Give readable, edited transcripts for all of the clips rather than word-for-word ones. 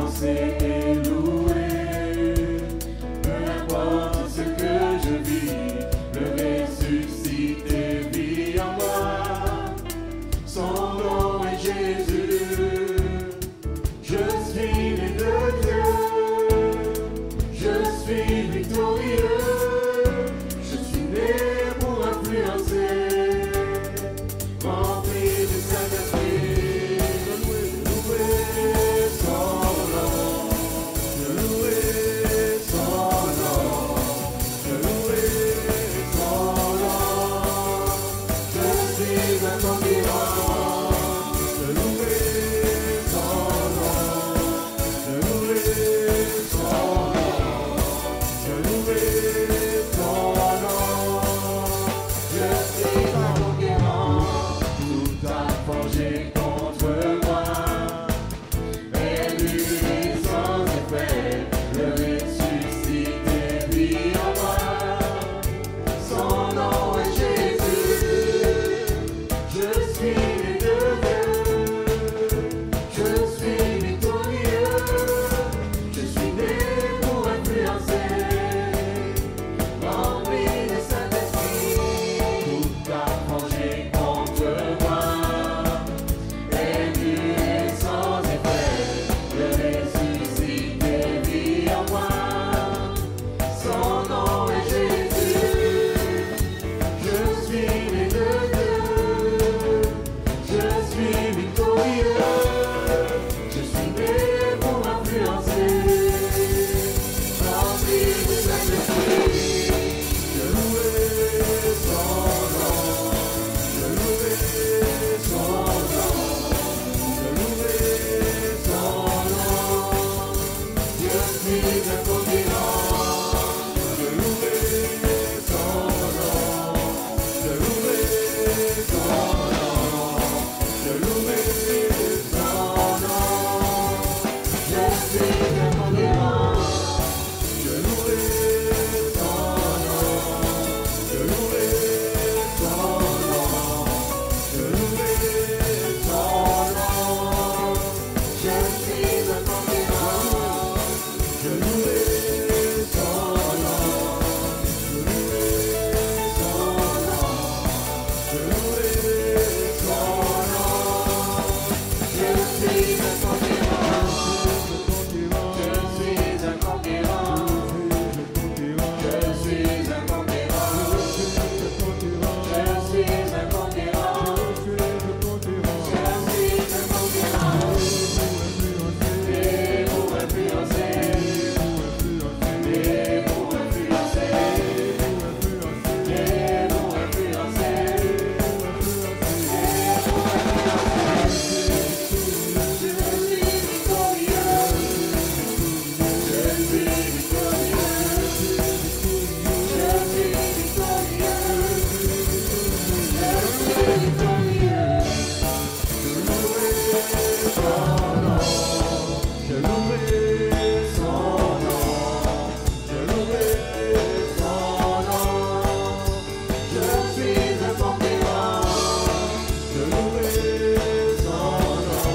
danser et louer. Peu importe ce que je vis, le ressuscité vit en moi. Son nom est Jésus. Je suis né de Dieu. Je suis victorieux. Je suis né pour influencer. Rempli du Saint-Esprit. Louer son nom. Je louer son nom. Je louer son nom. Je suis un conquérant. Je louer son nom. Je louer son nom. Je louer son nom. Je suis un conquérant. Tout a forgé contre moi. Et lui sans effet, le ressuscité vit en moi. Son nom est Jésus. Je suis né de Dieu. Je suis victorieux. Je suis né pour influencer. Rempli de Saint-Esprit. Tout a forgé contre moi. Et lui sans effet, le ressuscité vit en moi. Son nom est Jésus. Je suis né de Dieu. Je suis victorieux. Je suis né pour influencer. Rempli de Saint-Esprit. Je louerai son nom. Je louerai son nom. Je louerai son nom. Je suis un conquérant. Je louerai son nom. Je louerai son nom. Je louerai son nom. Je suis un conquérant. Je louerai son nom. Je louerai son nom. Je louerai son nom. Je suis un conquérant. Je louerai son nom. Je louerai son nom. Je louerai son nom. Je suis un conquérant. Je suis un conquérant. Je suis un conquérant. Je suis un conquérant. Je suis un conquérant. Et pour influencer. Et pour influencer. Et pour influencer. Et pour influencer. Je suis victorieux. Je suis victorieux. Je suis victorieux. Je suis victorieux. Je louerai son nom. Je louerai son nom. Je louerai son nom. Je suis un conquérant. Je louerai son nom.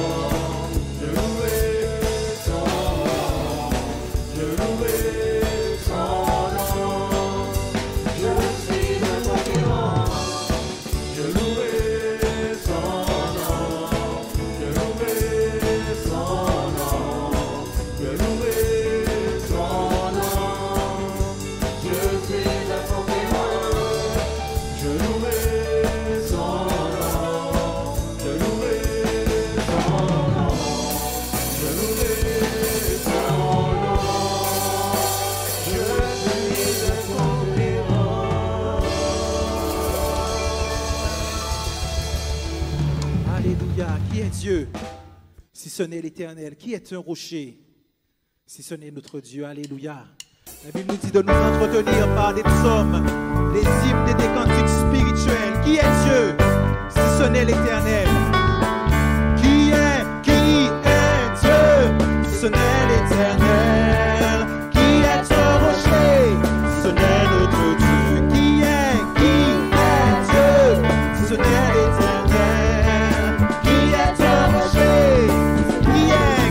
Je louerai son nom. Je louerai son nom. Je suis un conquérant. Je louerai son nom. Je louerai son nom. Je louerai son nom. Je suis un conquérant. Je louerai son nom. Je louerai son nom. Je louerai son nom. Je suis un conquérant. Alléluia. Qui est Dieu? Si ce n'est l'Éternel. Qui est un rocher? Si ce n'est notre Dieu. Alléluia. La Bible nous dit de nous entretenir par des psaumes, des hymnes et des cantiques spirituels. Qui est Dieu? Si ce n'est l'Éternel. Qui est Dieu? Si ce n'est l'Éternel. Qui est un rocher? Si ce n'est notre Dieu. Qui est Dieu? Si ce n'est l'Éternel. Qui est un rocher? Qui est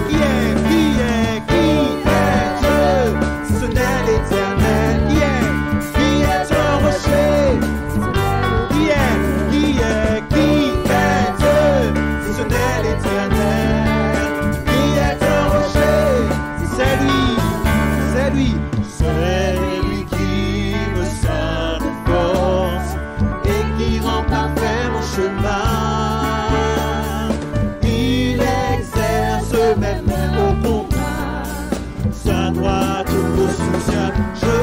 me soutient. Je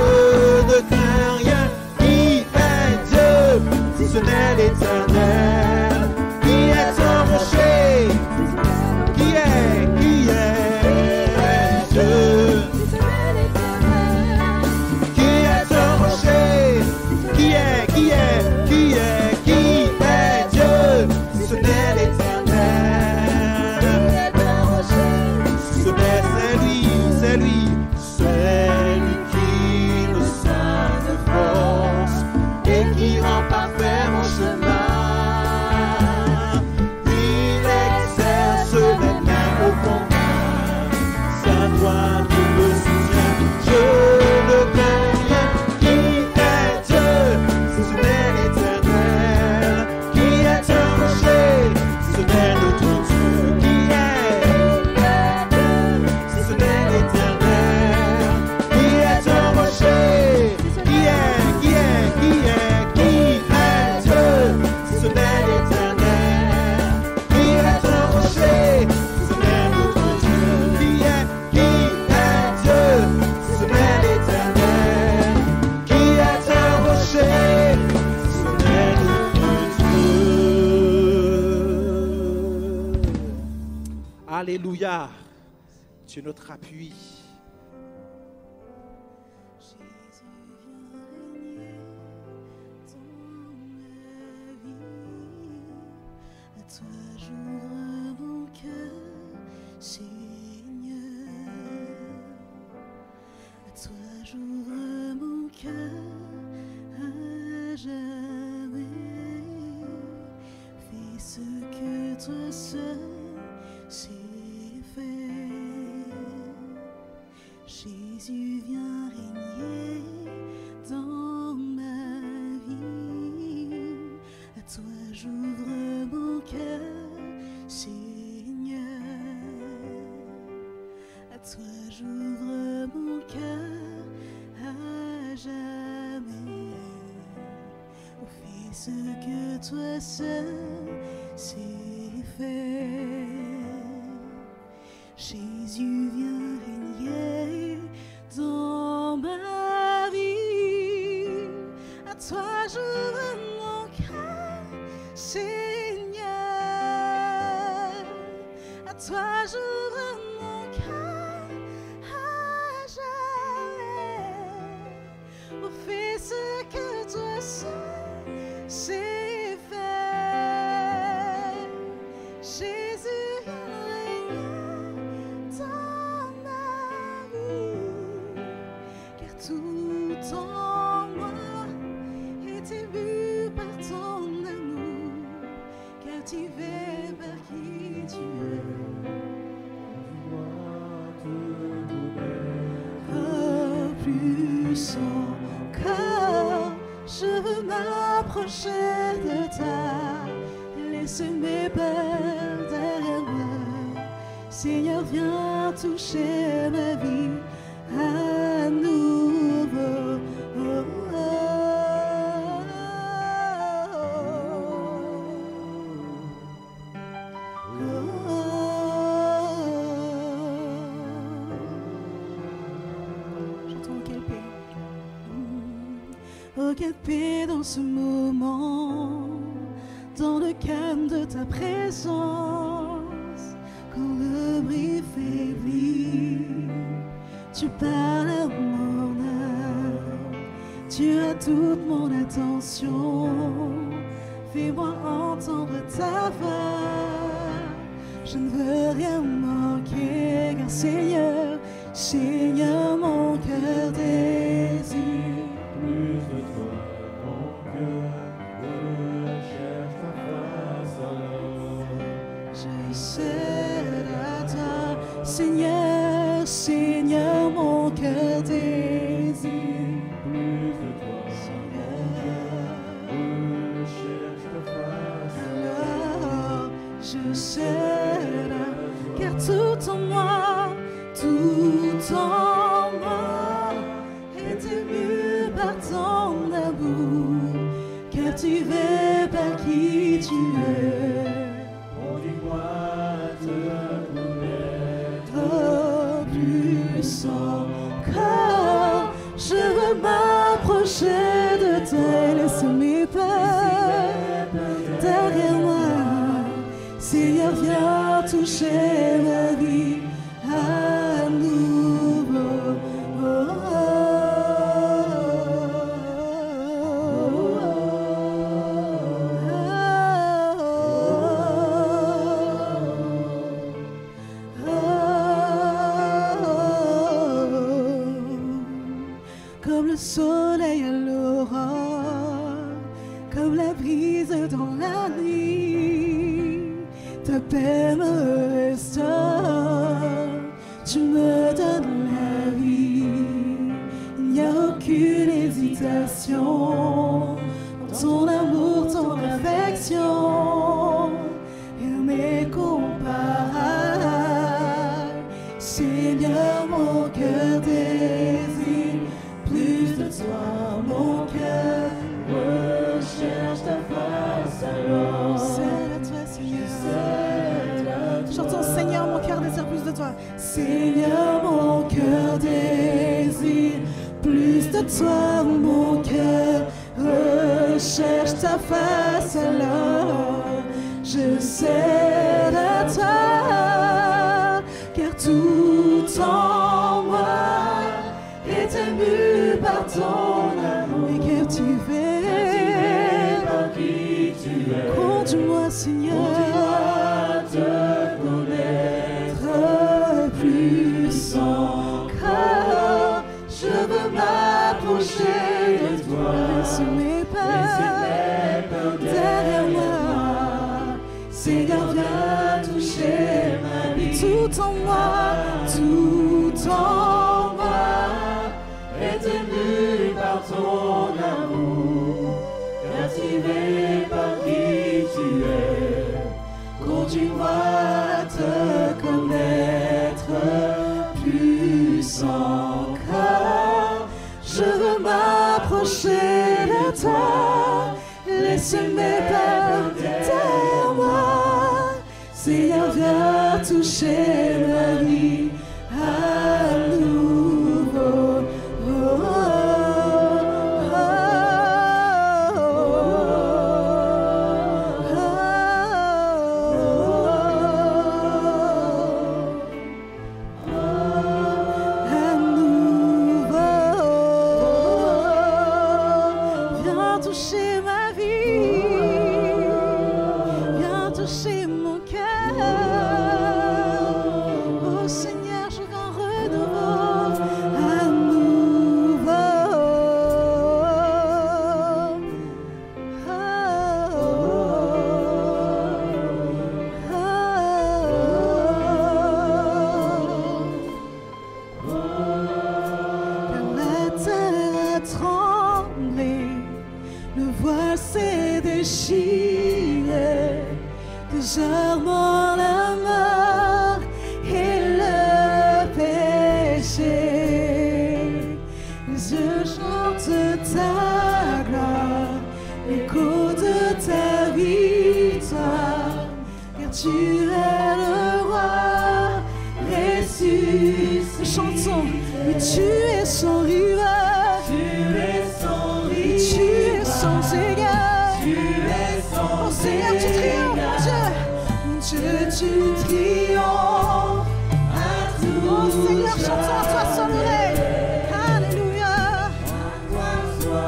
ne crains rien. Qui est Dieu si ce n'est l'Éternel? Qui est un rocher? Qui est Dieu? Qui est un rocher? Qui est Dieu si ce n'est l'Éternel? Si ce n'est, c'est lui qui me sonne de force et qui rend parfait mon chemin. Il exerce les mains au combat, sa droite me soutient. Je ne crains rien. Qui est Dieu si ce n'est l'Éternel? Qui est un rocher si ce n'est notre Dieu? Qui est si ce n'est l'Éternel? Qui est un rocher? Qui est Dieu si ce n'est l'Éternel? Qui est un rocher si ce n'est notre Dieu? Qui est Dieu si ce n'est l'Éternel? Qui est un rocher si ce n'est notre Dieu? Alléluia. Tu es notre appui. J'ouvre mon cœur à jamais. Fais ce que toi seul sais faire. Jésus, viens régner dans ma vie. À toi j'ouvre mon cœur, Seigneur. À toi j'ouvre mon cœur à jamais. Oh, fais ce que toi seul sais faire. Jésus, viens régner dans ma vie. À toi j'ouvre mon cœur, Seigneur. À toi j'ouvre mon cœur à jamais. Oh, fais ce que toi seul sais faire. Jésus, viens régner dans ma vie. Car tout en moi est ému par ton amour, captivé par qui tu es. Oh, plus encore, je veux m'approcher de toi, laisse mes peurs derrière moi. Seigneur, viens toucher ma vie à nouveau. Oh, oh, oh, oh, oh. J'entends quelle paix. Oh, quelle paix dans ce moment, dans le calme de ta présence. Quand le bruit faiblit, tu parles à mon âme. Tu as toute mon attention. Fais-moi entendre ta voix. Je ne veux rien manquer, car Seigneur, Seigneur, mon cœur désire Plus de toi, mon cœur recherche ta face alors. Je cède à toi, Seigneur, Seigneur, mon cœur désire. Plus de toi, Seigneur, recherche ta face alors je cède à toi, car tout en moi est ému par ton amour, captivé par qui tu es. Conduis-moi te connaître. Oh, plus encore, Je veux m'approcher de toi et laisser mes pas derrière moi. Seigneur, viens toucher ma vie à nouveau. Comme le soleil à l'aurore, comme la brise dans la nuit, ta paix me restaure, tu me donnes la vie. Il n'y a aucune hésitation dans ton amour, ton affection, rien n'est comparable. Seigneur, mon cœur désire plus de toi, mon cœur recherche ta face alors. C'est à toi, Seigneur. Chantons, Seigneur, mon cœur désire plus de toi. Seigneur, mon cœur désire plus de toi, mon cœur recherche ta face alors. Je sais à toi, car tout en moi est ému par ton amour et captivé par qui tu es. Conduis-moi, Seigneur, te connaître plus encore. Je veux m'approcher de toi, laisse mes pas derrière moi. Seigneur, viens toucher ma vie. Tout en moi, tout en moi est ému par ton amour, captivé par qui tu es. Conduis-moi à te connaître plus encore. Je veux m'approcher de toi, laisser mes pas derrière moi. Seigneur, viens toucher ma vie à nouveau. Viens toucher ma vie, viens toucher mon cœur. Oh Seigneur, je veux un renouveau à nouveau. Quand la terre a tremblé, le voile s'est déchiré, désarmant la mort et le péché. Les yeux chantent ta gloire, l'écho de ta victoire, car tu es le roi ressuscité. Chantons, mais tu es son rivage, tu es son rivage, tu es son Seigneur, tu es son oh Seigneur, tu triomphes, mon Dieu, tu triomphes à tout. Oh Seigneur, chantons à toi seul vrai. Alléluia. À toi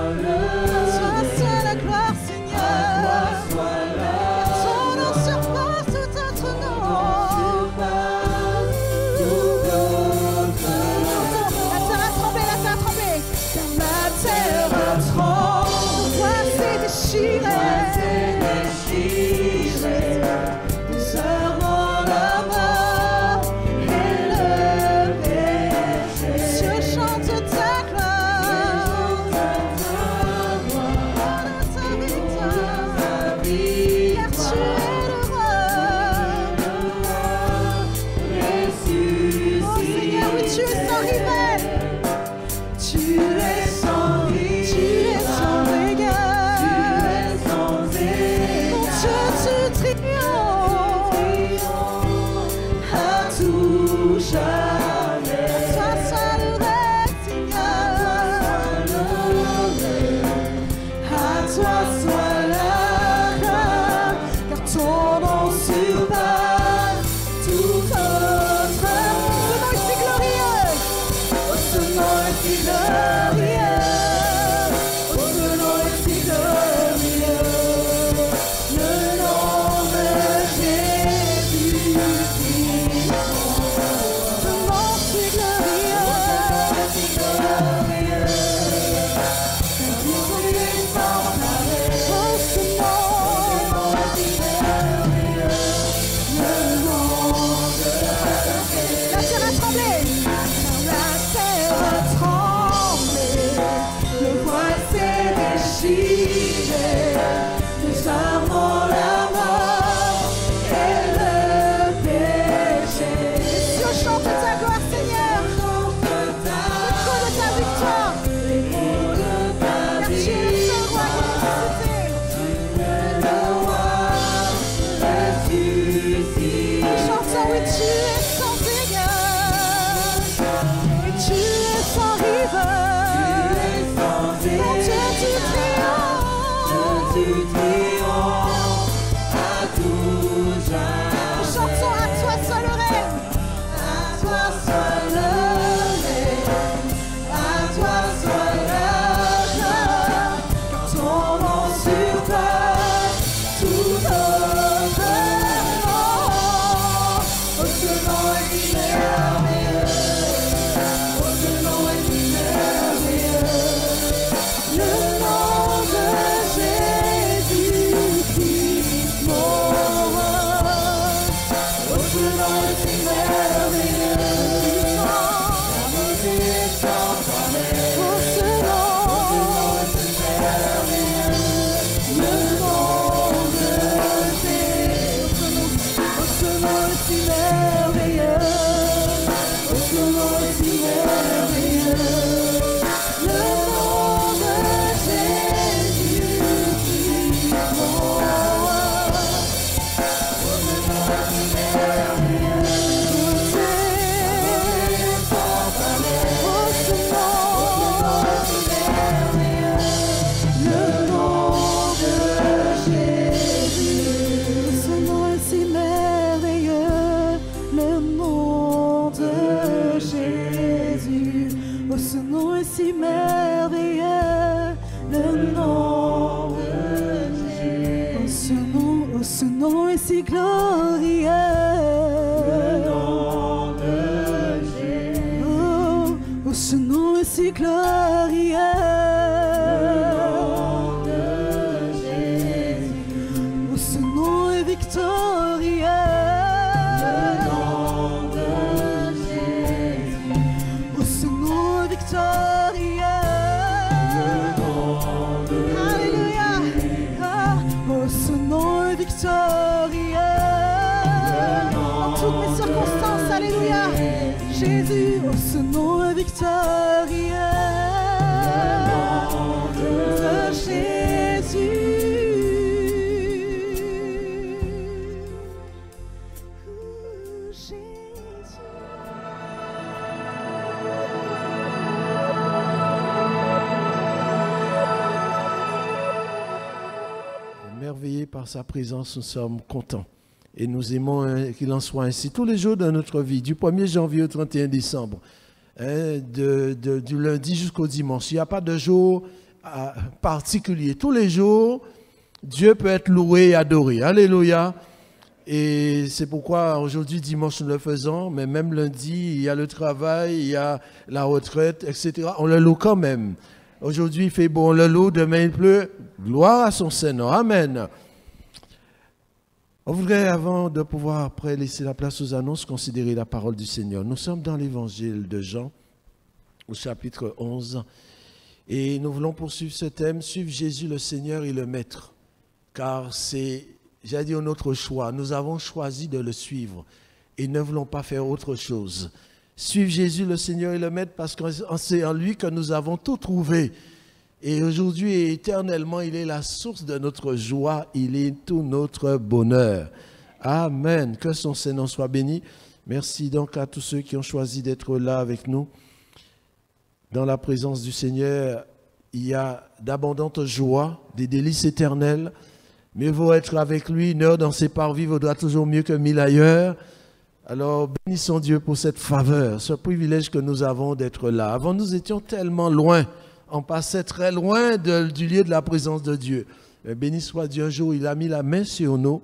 soit la gloire, Seigneur. Ton nom surpasse tout autre nom. La terre a tremblé, la terre a tremblé. Car la terre a tremblé, le voile s'est déchiré. Désarmant la mort et le péché. si glorieux. Le nom de Jésus. Oh, ce nom est si glorieux. Le nom de Jésus. Oh, ce nom est victorieux. Le nom de Jésus. Oh, ce nom est victorieux. Le nom de Alléluia. Ah, oh, ce nom est victorieux. Dans toutes mes circonstances, alléluia. Jésus, oh, ce nom est victorieux. De Jésus. Jésus. Émerveillés par sa présence, nous sommes contents. Et nous aimons qu'il en soit ainsi tous les jours de notre vie, du 1er janvier au 31 décembre, du lundi jusqu'au dimanche. Il n'y a pas de jour particulier. Tous les jours, Dieu peut être loué et adoré. Alléluia. Et c'est pourquoi aujourd'hui, dimanche, nous le faisons, mais même lundi, il y a le travail, il y a la retraite, etc. On le loue quand même. Aujourd'hui, il fait bon, on le loue, demain il pleut. Gloire à son Seigneur. Amen. On voudrait, avant de pouvoir après laisser la place aux annonces, considérer la parole du Seigneur. Nous sommes dans l'évangile de Jean, au chapitre 11, et nous voulons poursuivre ce thème, suivre Jésus le Seigneur et le Maître, car c'est, j'ai dit, notre choix. Nous avons choisi de le suivre et ne voulons pas faire autre chose. Suivre Jésus le Seigneur et le Maître, parce que c'est en lui que nous avons tout trouvé. Et aujourd'hui et éternellement, il est la source de notre joie, il est tout notre bonheur. Amen. Que son Seigneur soit béni. Merci donc à tous ceux qui ont choisi d'être là avec nous. Dans la présence du Seigneur, il y a d'abondantes joies, des délices éternelles. Mieux vaut être avec lui, une heure dans ses parvis vaudra toujours mieux que 1000 ailleurs. Alors, bénissons Dieu pour cette faveur, ce privilège que nous avons d'être là. Avant, nous étions tellement loin. On passait très loin du lieu de la présence de Dieu. Mais béni soit Dieu, un jour, il a mis la main sur nous.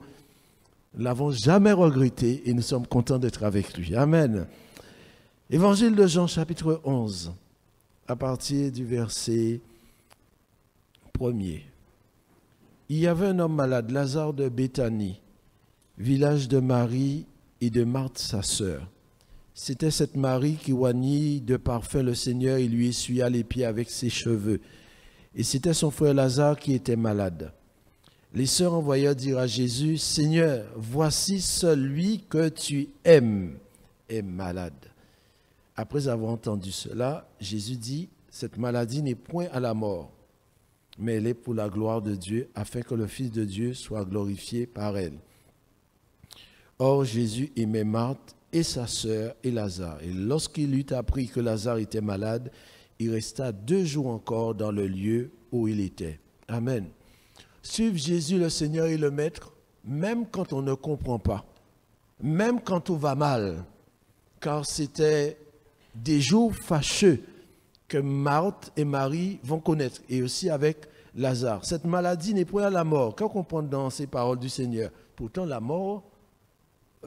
Nous ne l'avons jamais regretté et nous sommes contents d'être avec lui. Amen. Évangile de Jean, chapitre 11, à partir du verset 1er. Il y avait un homme malade, Lazare de Béthanie, village de Marie et de Marthe, sa sœur. C'était cette Marie qui oignit de parfum le Seigneur et lui essuya les pieds avec ses cheveux. Et c'était son frère Lazare qui était malade. Les sœurs envoyèrent dire à Jésus, « Seigneur, voici celui que tu aimes est malade. » Après avoir entendu cela, Jésus dit, « Cette maladie n'est point à la mort, mais elle est pour la gloire de Dieu, afin que le Fils de Dieu soit glorifié par elle. » Or, Jésus aimait Marthe et sa sœur et Lazare. Et lorsqu'il eut appris que Lazare était malade, il resta 2 jours encore dans le lieu où il était. Amen. Suivre Jésus le Seigneur et le Maître, même quand on ne comprend pas, même quand tout va mal, car c'était des jours fâcheux que Marthe et Marie vont connaître, et aussi avec Lazare. Cette maladie n'est point à la mort. Quand on comprend dans ces paroles du Seigneur, pourtant la mort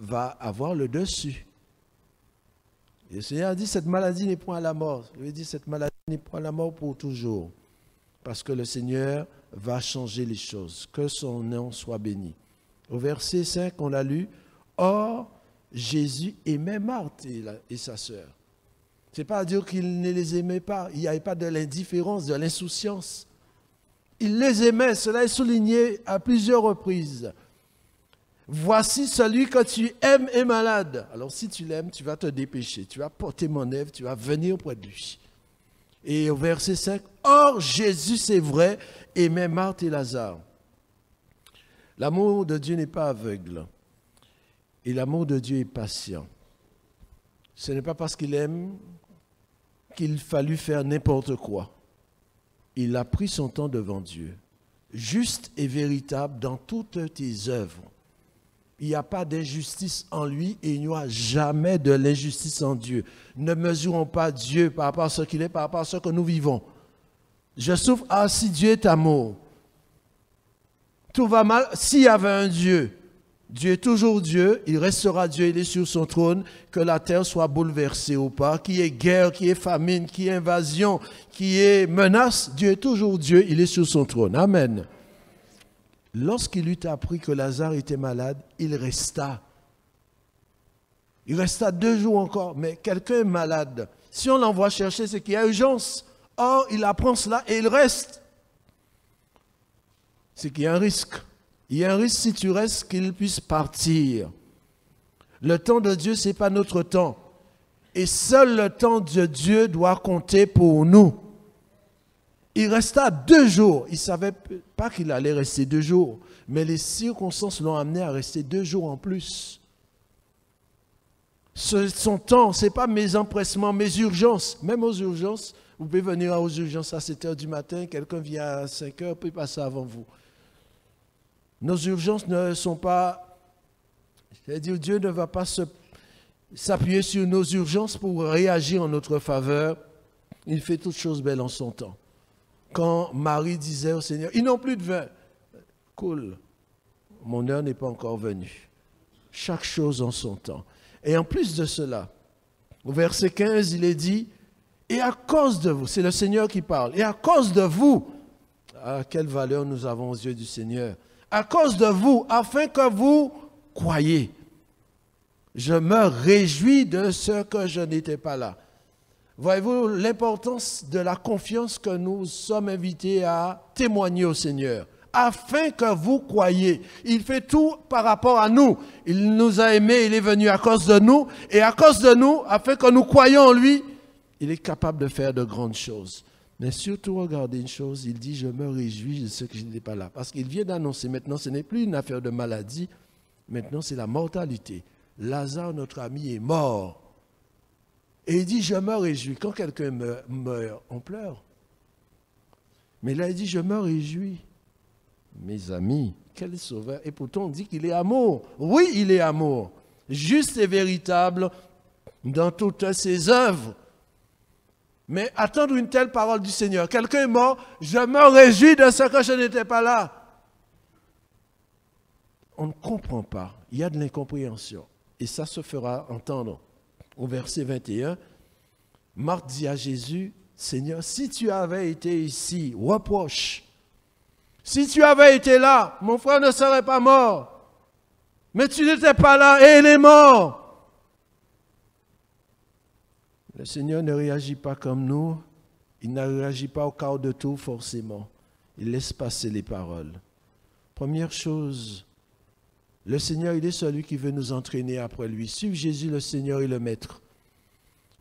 va avoir le dessus. Et le Seigneur a dit, cette maladie n'est point à la mort. Il veut dire, cette maladie n'est point à la mort pour toujours. Parce que le Seigneur va changer les choses. Que son nom soit béni. Au verset 5, on l'a lu, « Or, Jésus aimait Marthe et sa sœur. » Ce n'est pas à dire qu'il ne les aimait pas. Il n'y avait pas de l'indifférence, de l'insouciance. Il les aimait. Cela est souligné à plusieurs reprises. Voici celui que tu aimes est malade. Alors si tu l'aimes, tu vas te dépêcher. Tu vas porter mon œuvre, tu vas venir auprès de lui. Et au verset 5, « Or, Jésus, c'est vrai, aimait Marthe et Lazare. » L'amour de Dieu n'est pas aveugle. Et l'amour de Dieu est patient. Ce n'est pas parce qu'il aime qu'il fallut faire n'importe quoi. Il a pris son temps devant Dieu. Juste et véritable dans toutes tes œuvres. Il n'y a pas d'injustice en lui et il n'y aura jamais de l'injustice en Dieu. Ne mesurons pas Dieu par rapport à ce qu'il est, par rapport à ce que nous vivons. Je souffre, ah si Dieu est amour. Tout va mal, s'il y avait un Dieu, Dieu est toujours Dieu, il restera Dieu, il est sur son trône, que la terre soit bouleversée ou pas, qu'il y ait guerre, qu'il y ait famine, qu'il y ait invasion, qu'il y ait menace, Dieu est toujours Dieu, il est sur son trône. Amen. Lorsqu'il eut appris que Lazare était malade, il resta. Il resta 2 jours encore, mais quelqu'un est malade. Si on l'envoie chercher, c'est qu'il y a urgence. Or, il apprend cela et il reste. C'est qu'il y a un risque. Il y a un risque si tu restes qu'il puisse partir. Le temps de Dieu, ce n'est pas notre temps. Et seul le temps de Dieu doit compter pour nous. Il resta 2 jours. Il ne savait pas qu'il allait rester 2 jours. Mais les circonstances l'ont amené à rester 2 jours en plus. Son temps, ce n'est pas mes empressements, mes urgences. Même aux urgences, vous pouvez venir aux urgences à 7 h du matin, quelqu'un vient à 5 h, peut passer avant vous. Nos urgences ne sont pas... C'est-à-dire, Dieu ne va pas s'appuyer sur nos urgences pour réagir en notre faveur. Il fait toutes choses belles en son temps. Quand Marie disait au Seigneur, ils n'ont plus de vin. Cool, mon heure n'est pas encore venue. Chaque chose en son temps. Et en plus de cela, au verset 15, il est dit, et à cause de vous, c'est le Seigneur qui parle, et à cause de vous, quelle valeur nous avons aux yeux du Seigneur, à cause de vous, afin que vous croyiez. Je me réjouis de ce que je n'étais pas là. Voyez-vous l'importance de la confiance que nous sommes invités à témoigner au Seigneur, afin que vous croyiez. Il fait tout par rapport à nous. Il nous a aimés, il est venu à cause de nous, et à cause de nous, afin que nous croyions en lui, il est capable de faire de grandes choses. Mais surtout, regardez une chose, il dit, je me réjouis de ce que je n'étais pas là. Parce qu'il vient d'annoncer, maintenant, ce n'est plus une affaire de maladie, maintenant c'est la mortalité. Lazare, notre ami, est mort. Et il dit, je me réjouis. Quand quelqu'un meurt, on pleure. Mais là, il dit, je me réjouis. Mes amis, quel sauveur. Et pourtant, on dit qu'il est amour. Oui, il est amour. juste et véritable dans toutes ses œuvres. Mais attendre une telle parole du Seigneur. Quelqu'un est mort, je me réjouis de ce que je n'étais pas là. On ne comprend pas. Il y a de l'incompréhension. Et ça se fera entendre au verset 21. Marthe dit à Jésus, Seigneur, si tu avais été ici, reproche. Si tu avais été là, mon frère ne serait pas mort. Mais tu n'étais pas là et il est mort. Le Seigneur ne réagit pas comme nous. Il ne réagit pas au quart de tour forcément. Il laisse passer les paroles. Première chose, le Seigneur, il est celui qui veut nous entraîner après lui. Suivre Jésus, le Seigneur est le Maître.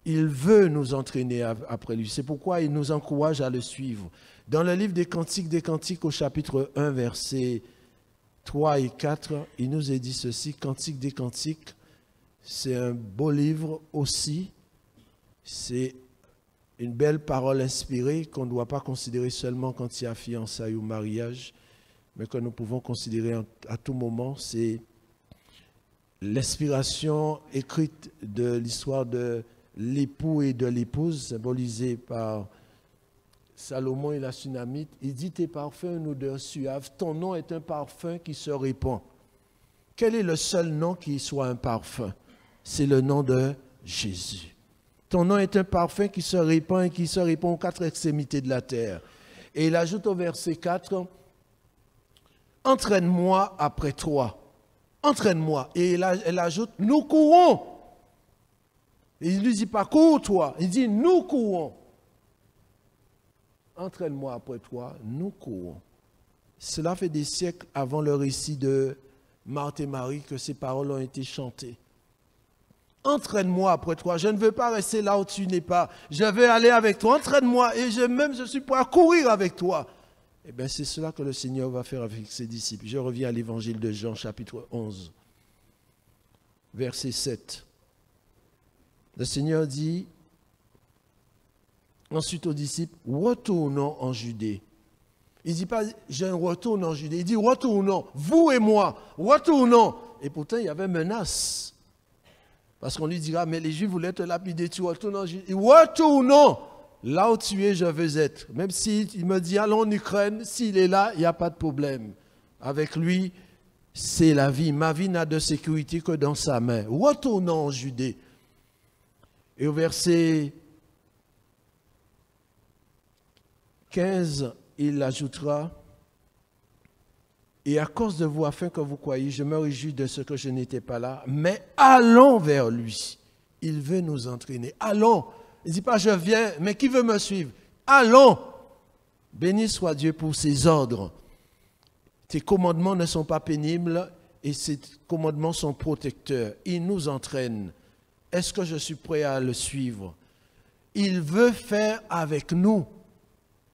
Il veut nous entraîner après lui. C'est pourquoi il nous encourage à le suivre. Dans le livre des Cantiques au chapitre 1, versets 3 et 4, il nous est dit ceci, Cantiques des Cantiques, c'est un beau livre aussi. C'est une belle parole inspirée qu'on ne doit pas considérer seulement quand il y a fiançailles ou mariage, mais que nous pouvons considérer à tout moment. C'est l'inspiration écrite de l'histoire de l'époux et de l'épouse, symbolisée par Salomon et la Sunamite. Il dit, tes parfums, une odeur suave, ton nom est un parfum qui se répand. Quel est le seul nom qui soit un parfum? C'est le nom de Jésus. Ton nom est un parfum qui se répand et qui se répand aux quatre extrémités de la terre. Et il ajoute au verset 4, entraîne-moi après toi. Entraîne-moi. Et elle ajoute, nous courons. Et il ne lui dit pas, cours toi. Il dit, nous courons. Entraîne-moi après toi, nous courons. Cela fait des siècles avant le récit de Marthe et Marie que ces paroles ont été chantées. Entraîne-moi après toi. Je ne veux pas rester là où tu n'es pas. Je veux aller avec toi. Entraîne-moi. Et je suis prêt à courir avec toi. Eh bien, c'est cela que le Seigneur va faire avec ses disciples. Je reviens à l'évangile de Jean, chapitre 11, verset 7. Le Seigneur dit ensuite aux disciples, retournons en Judée. Il ne dit pas, je retourne en Judée. Il dit, retournons, vous et moi, retournons. Et pourtant, il y avait menace. Parce qu'on lui dira, mais les Juifs voulaient te lapider, tu retournes en Judée. Retournons, là où tu es, je veux être. Même s'il me dit, allons en Ukraine, s'il est là, il n'y a pas de problème. Avec lui, c'est la vie. Ma vie n'a de sécurité que dans sa main. Retournons en Judée. Et au verset 15, il ajoutera, et à cause de vous, afin que vous croyiez, je me réjouis de ce que je n'étais pas là, mais allons vers lui. Il veut nous entraîner. Allons. Il ne dit pas je viens, mais qui veut me suivre? Allons. Béni soit Dieu pour ses ordres. Tes commandements ne sont pas pénibles et ces commandements sont protecteurs. Il nous entraîne. Est-ce que je suis prêt à le suivre? Il veut faire avec nous.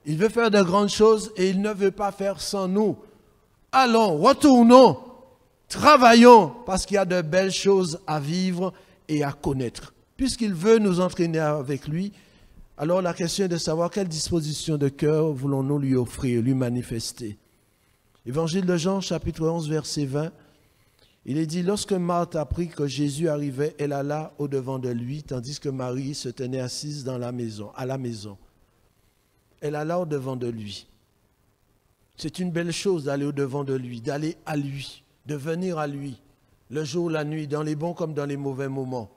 Il veut faire de grandes choses et il ne veut pas faire sans nous. Allons, retournons, travaillons, parce qu'il y a de belles choses à vivre et à connaître. Puisqu'il veut nous entraîner avec lui, alors la question est de savoir quelle disposition de cœur voulons-nous lui offrir, lui manifester. Évangile de Jean, chapitre 11, verset 20, il est dit, lorsque Marthe apprit que Jésus arrivait, elle alla au-devant de lui, tandis que Marie se tenait assise dans la maison, à la maison. Elle alla au-devant de lui. C'est une belle chose d'aller au-devant de lui, d'aller à lui, de venir à lui, le jour, la nuit, dans les bons comme dans les mauvais moments.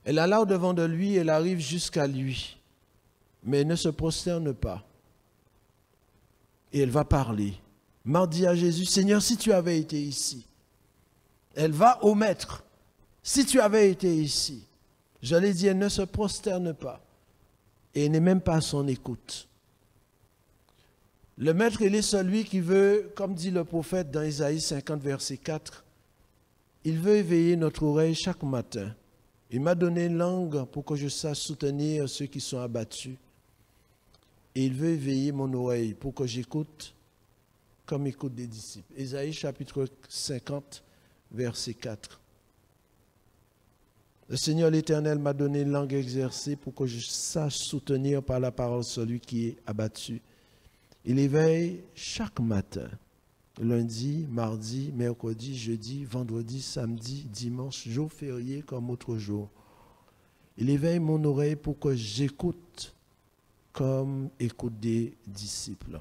Elle alla au-devant de lui, elle arrive jusqu'à lui, mais elle ne se prosterne pas. Et elle va parler. Marthe dit à Jésus, Seigneur, si tu avais été ici. Elle va au maître. Si tu avais été ici. Je l'ai dit, elle ne se prosterne pas. Et elle n'est même pas à son écoute. Le maître, il est celui qui veut, comme dit le prophète dans Isaïe 50, verset 4, il veut éveiller notre oreille chaque matin. Il m'a donné une langue pour que je sache soutenir ceux qui sont abattus. Et il veut éveiller mon oreille pour que j'écoute comme écoute des disciples. Isaïe chapitre 50, verset 4. Le Seigneur l'Éternel m'a donné une langue exercée pour que je sache soutenir par la parole celui qui est abattu. Il éveille chaque matin. lundi, mardi, mercredi, jeudi, vendredi, samedi, dimanche, jour férié comme autre jour. Il éveille mon oreille pour que j'écoute comme écoute des disciples.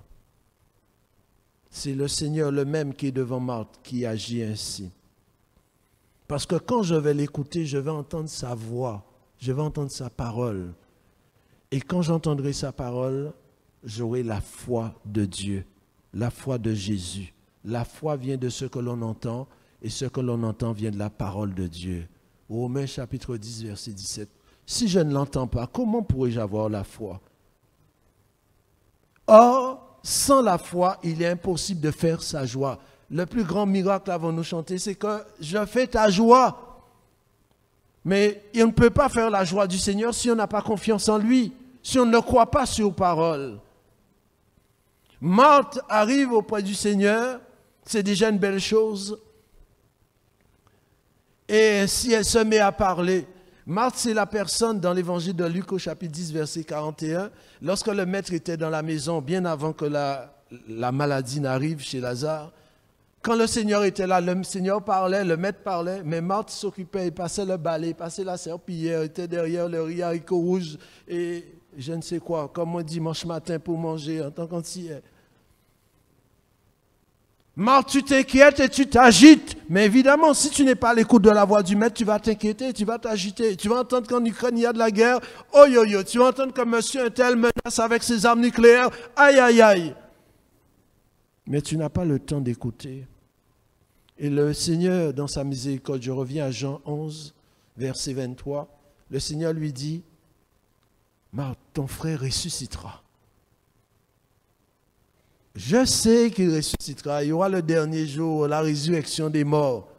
C'est le Seigneur le même qui est devant Marthe qui agit ainsi. Parce que quand je vais l'écouter, je vais entendre sa voix, je vais entendre sa parole. Et quand j'entendrai sa parole, j'aurai la foi de Dieu, la foi de Jésus. La foi vient de ce que l'on entend, et ce que l'on entend vient de la parole de Dieu. Romains chapitre 10, verset 17. Si je ne l'entends pas, comment pourrais-je avoir la foi? Or, sans la foi, il est impossible de faire sa joie. Le plus grand miracle, avons-nous chanté, c'est que je fais ta joie. Mais on ne peut pas faire la joie du Seigneur si on n'a pas confiance en lui, si on ne croit pas sur parole. Marthe arrive auprès du Seigneur, c'est déjà une belle chose. Et ainsi elle se met à parler. Marthe, c'est la personne dans l'évangile de Luc au chapitre 10, verset 41, lorsque le maître était dans la maison, bien avant que la maladie n'arrive chez Lazare. Quand le Seigneur était là, le Seigneur parlait, le maître parlait, mais Marthe s'occupait, il passait le balai, il passait la serpillière, il était derrière le riz haricot rouge et je ne sais quoi, comme un dimanche matin pour manger en tant qu'antillais. Marthe, tu t'inquiètes et tu t'agites. Mais évidemment, si tu n'es pas à l'écoute de la voix du maître, tu vas t'inquiéter, tu vas t'agiter. Tu vas entendre qu'en Ukraine, il y a de la guerre. Oh yo yo, tu vas entendre que monsieur un tel menace avec ses armes nucléaires. Aïe aïe aïe. Mais tu n'as pas le temps d'écouter. Et le Seigneur, dans sa miséricorde, je reviens à Jean 11, verset 23, le Seigneur lui dit, Marthe, ton frère ressuscitera. Je sais qu'il ressuscitera. Il y aura le dernier jour, la résurrection des morts.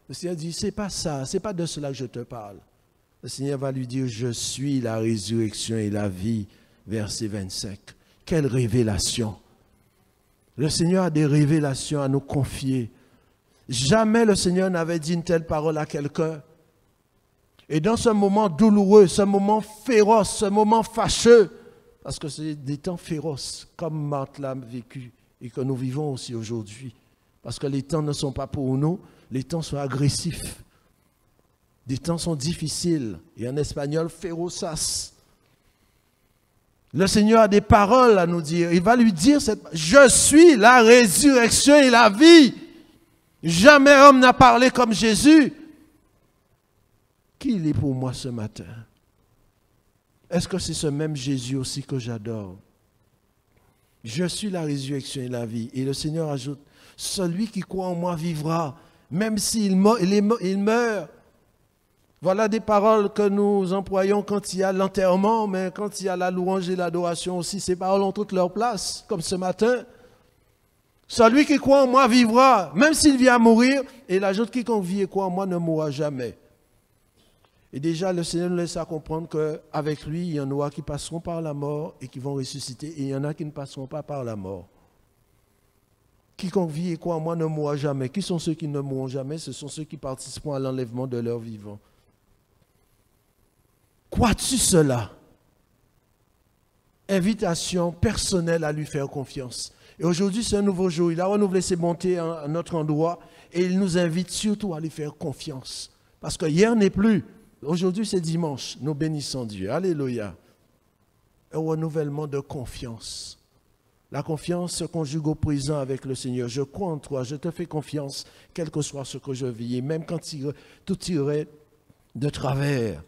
Le Seigneur dit, c'est pas ça, c'est pas de cela que je te parle. Le Seigneur va lui dire, je suis la résurrection et la vie. Verset 25. Quelle révélation! Le Seigneur a des révélations à nous confier. Jamais le Seigneur n'avait dit une telle parole à quelqu'un. Et dans ce moment douloureux, ce moment féroce, ce moment fâcheux, parce que c'est des temps féroces, comme Marthe l'a vécu et que nous vivons aussi aujourd'hui. Parce que les temps ne sont pas pour nous, les temps sont agressifs. Les temps sont difficiles. Et en espagnol, ferozas. Le Seigneur a des paroles à nous dire. Il va lui dire, je suis la résurrection et la vie. Jamais homme n'a parlé comme Jésus. Qui il est pour moi ce matin? Est-ce que c'est ce même Jésus aussi que j'adore? Je suis la résurrection et la vie. Et le Seigneur ajoute, celui qui croit en moi vivra, même s'il meurt. Voilà des paroles que nous employons quand il y a l'enterrement, mais quand il y a la louange et l'adoration aussi, ces paroles ont toute leur place, comme ce matin. Celui qui croit en moi vivra, même s'il vient à mourir. Et il ajoute, quiconque vit et croit en moi ne mourra jamais. Et déjà, le Seigneur nous laisse à comprendre qu'avec lui, il y en aura qui passeront par la mort et qui vont ressusciter, et il y en a qui ne passeront pas par la mort. Quiconque vit et croit en moi ne mourra jamais. Qui sont ceux qui ne mourront jamais? Ce sont ceux qui participeront à l'enlèvement de leur vivant. Crois-tu cela? Invitation personnelle à lui faire confiance. Et aujourd'hui, c'est un nouveau jour. Il a renouvelé ses bontés à notre endroit et il nous invite surtout à lui faire confiance. Parce que hier n'est plus. Aujourd'hui, c'est dimanche. Nous bénissons Dieu. Alléluia. Un renouvellement de confiance. La confiance se conjugue au présent avec le Seigneur. Je crois en toi, je te fais confiance, quel que soit ce que je vis. Et même quand tout irait de travers.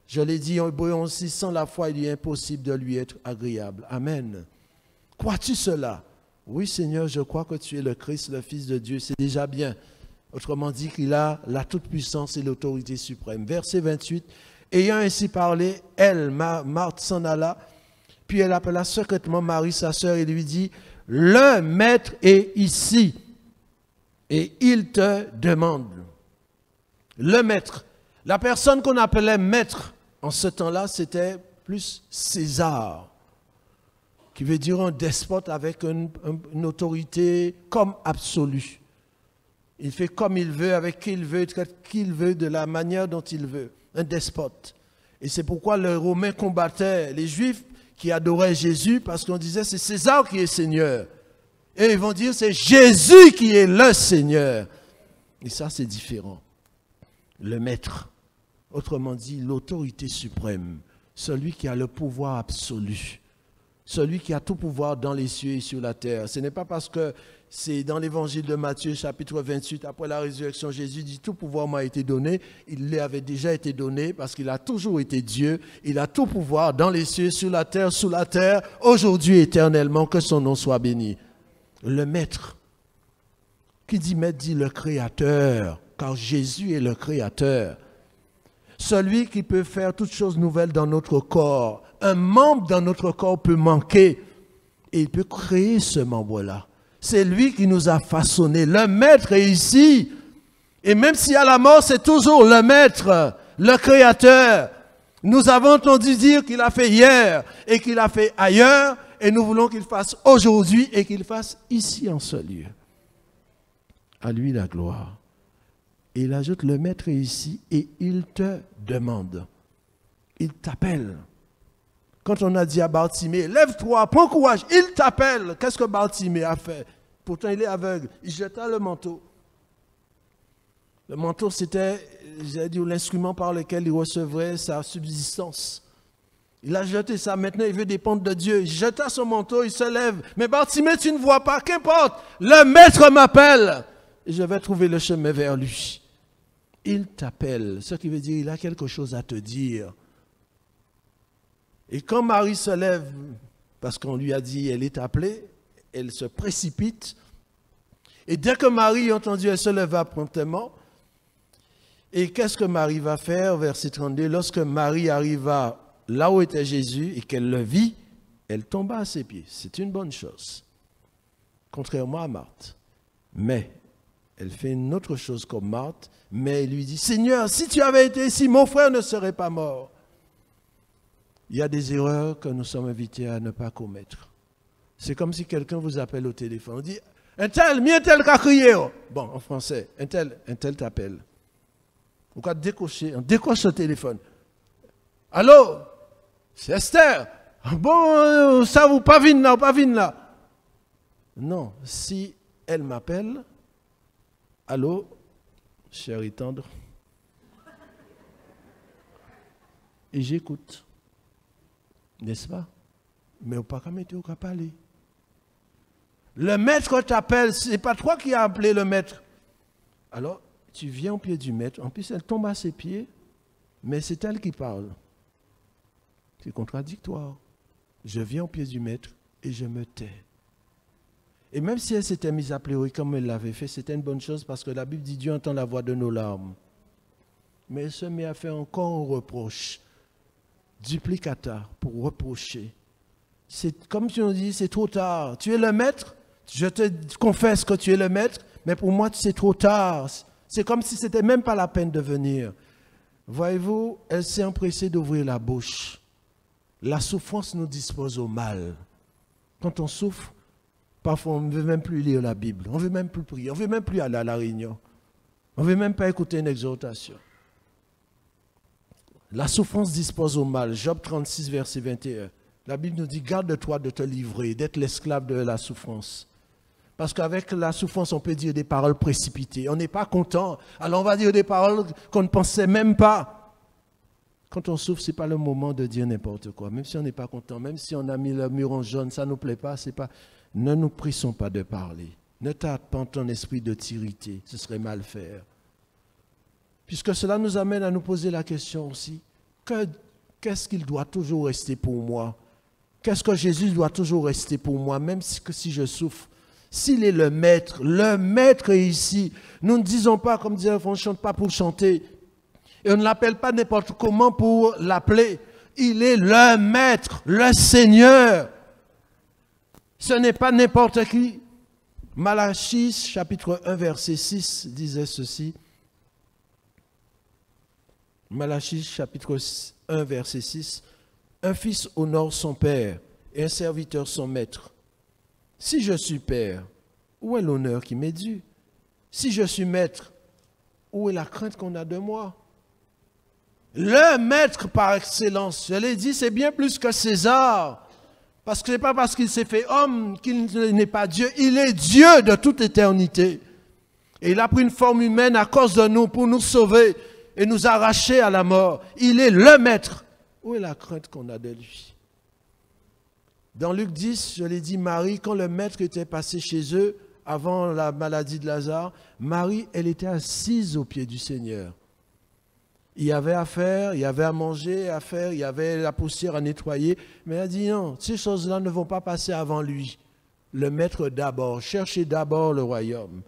Je l'ai dit en Hébreu 11, sans la foi, il est impossible de lui être agréable. Amen. Crois-tu cela? Oui, Seigneur, je crois que tu es le Christ, le Fils de Dieu. C'est déjà bien. Autrement dit qu'il a la toute-puissance et l'autorité suprême. Verset 28. Ayant ainsi parlé, elle, Marthe, s'en alla. Puis elle appela secrètement Marie, sa sœur, et lui dit, le maître est ici. Et il te demande. Le maître. La personne qu'on appelait maître en ce temps-là, c'était plus César, qui veut dire un despote avec une autorité comme absolue. Il fait comme il veut, avec qui il veut, il traite qui il veut, de la manière dont il veut. Un despote. Et c'est pourquoi les Romains combattaient les Juifs qui adoraient Jésus, parce qu'on disait c'est César qui est Seigneur. Et ils vont dire, c'est Jésus qui est le Seigneur. Et ça, c'est différent. Le maître, autrement dit, l'autorité suprême, celui qui a le pouvoir absolu, celui qui a tout pouvoir dans les cieux et sur la terre. Ce n'est pas parce que c'est dans l'évangile de Matthieu, chapitre 28, après la résurrection, Jésus dit, tout pouvoir m'a été donné. Il lui avait déjà été donné parce qu'il a toujours été Dieu. Il a tout pouvoir dans les cieux, sur la terre, sous la terre, aujourd'hui, éternellement, que son nom soit béni. Le maître. Qui dit maître dit le créateur, car Jésus est le créateur. Celui qui peut faire toutes choses nouvelles dans notre corps. Un membre dans notre corps peut manquer et il peut créer ce membre-là. C'est lui qui nous a façonnés. Le maître est ici. Et même s'il y a la mort, c'est toujours le maître, le créateur. Nous avons entendu dire qu'il a fait hier et qu'il a fait ailleurs. Et nous voulons qu'il fasse aujourd'hui et qu'il fasse ici en ce lieu. À lui la gloire. Et il ajoute, le maître est ici et il te demande. Il t'appelle. Quand on a dit à Bartimée, lève-toi, prends courage, il t'appelle. Qu'est-ce que Bartimée a fait? Pourtant, il est aveugle. Il jeta le manteau. Le manteau, c'était, j'ai dit, l'instrument par lequel il recevrait sa subsistance. Il a jeté ça. Maintenant, il veut dépendre de Dieu. Il jeta son manteau, il se lève. Mais Bartimée, tu ne vois pas, qu'importe. Le maître m'appelle. Et je vais trouver le chemin vers lui. Il t'appelle. Ce qui veut dire, il a quelque chose à te dire. Et quand Marie se lève, parce qu'on lui a dit, elle est appelée, elle se précipite. Et dès que Marie a entendu, elle se leva promptement. Et qu'est-ce que Marie va faire? Verset 32, lorsque Marie arriva là où était Jésus et qu'elle le vit, elle tomba à ses pieds. C'est une bonne chose, contrairement à Marthe. Mais elle fait une autre chose comme Marthe, mais elle lui dit, Seigneur, si tu avais été ici, mon frère ne serait pas mort. Il y a des erreurs que nous sommes invités à ne pas commettre. C'est comme si quelqu'un vous appelle au téléphone. On dit, un tel qu'a crié. Bon, en français, un tel t'appelle. On va décocher, on décoche le téléphone. Allô, c'est Esther. Bon, ça vous pas vine là. Non, si elle m'appelle, allô, chérie tendre, et j'écoute. N'est-ce pas? Mais au pas qu'à mettre au parler. Le maître t'appelle, ce n'est pas toi qui as appelé le maître. Alors, tu viens au pied du maître, en plus elle tombe à ses pieds, mais c'est elle qui parle. C'est contradictoire. Je viens au pied du maître et je me tais. Et même si elle s'était mise à pleurer comme elle l'avait fait, c'était une bonne chose parce que la Bible dit Dieu entend la voix de nos larmes. Mais elle se met à faire encore un reproche. Duplicata pour reprocher. C'est comme tu nous dis, c'est trop tard. Tu es le maître, je te confesse que tu es le maître, mais pour moi, c'est trop tard. C'est comme si c'était même pas la peine de venir. Voyez-vous, elle s'est empressée d'ouvrir la bouche. La souffrance nous dispose au mal. Quand on souffre, parfois on ne veut même plus lire la Bible, on ne veut même plus prier, on ne veut même plus aller à la réunion, on ne veut même pas écouter une exhortation. La souffrance dispose au mal. Job 36, verset 21. La Bible nous dit, garde-toi de te livrer, d'être l'esclave de la souffrance. Parce qu'avec la souffrance, on peut dire des paroles précipitées. On n'est pas content. Alors on va dire des paroles qu'on ne pensait même pas. Quand on souffre, ce n'est pas le moment de dire n'importe quoi. Même si on n'est pas content, même si on a mis le mur en jaune, ça ne nous plaît pas, c'est pas. Ne nous pressons pas de parler. Ne tarde pas ton esprit de t'irriter. Ce serait mal faire. Puisque cela nous amène à nous poser la question aussi, qu'est-ce qu'il doit toujours rester pour moi? Qu'est-ce que Jésus doit toujours rester pour moi, même si je souffre? S'il est le maître est ici. Nous ne disons pas, comme disait, on ne chante pas pour chanter. Et on ne l'appelle pas n'importe comment pour l'appeler. Il est le maître, le Seigneur. Ce n'est pas n'importe qui. Malachie, chapitre 1, verset 6, disait ceci. Malachie, chapitre 1, verset 6. Un fils honore son père et un serviteur son maître. Si je suis père, où est l'honneur qui m'est dû? Si je suis maître, où est la crainte qu'on a de moi? Le maître par excellence, je l'ai dit, c'est bien plus que César. Parce que ce n'est pas parce qu'il s'est fait homme qu'il n'est pas Dieu. Il est Dieu de toute éternité. Et il a pris une forme humaine à cause de nous pour nous sauver et nous arracher à la mort. Il est le Maître. Où est la crainte qu'on a de lui? Dans Luc 10, je l'ai dit, Marie, quand le Maître était passé chez eux, avant la maladie de Lazare, Marie, elle était assise aux pieds du Seigneur. Il y avait à faire, il y avait à manger, à faire, il y avait la poussière à nettoyer. Mais elle a dit non, ces choses-là ne vont pas passer avant lui. Le Maître d'abord, cherchez d'abord le royaume.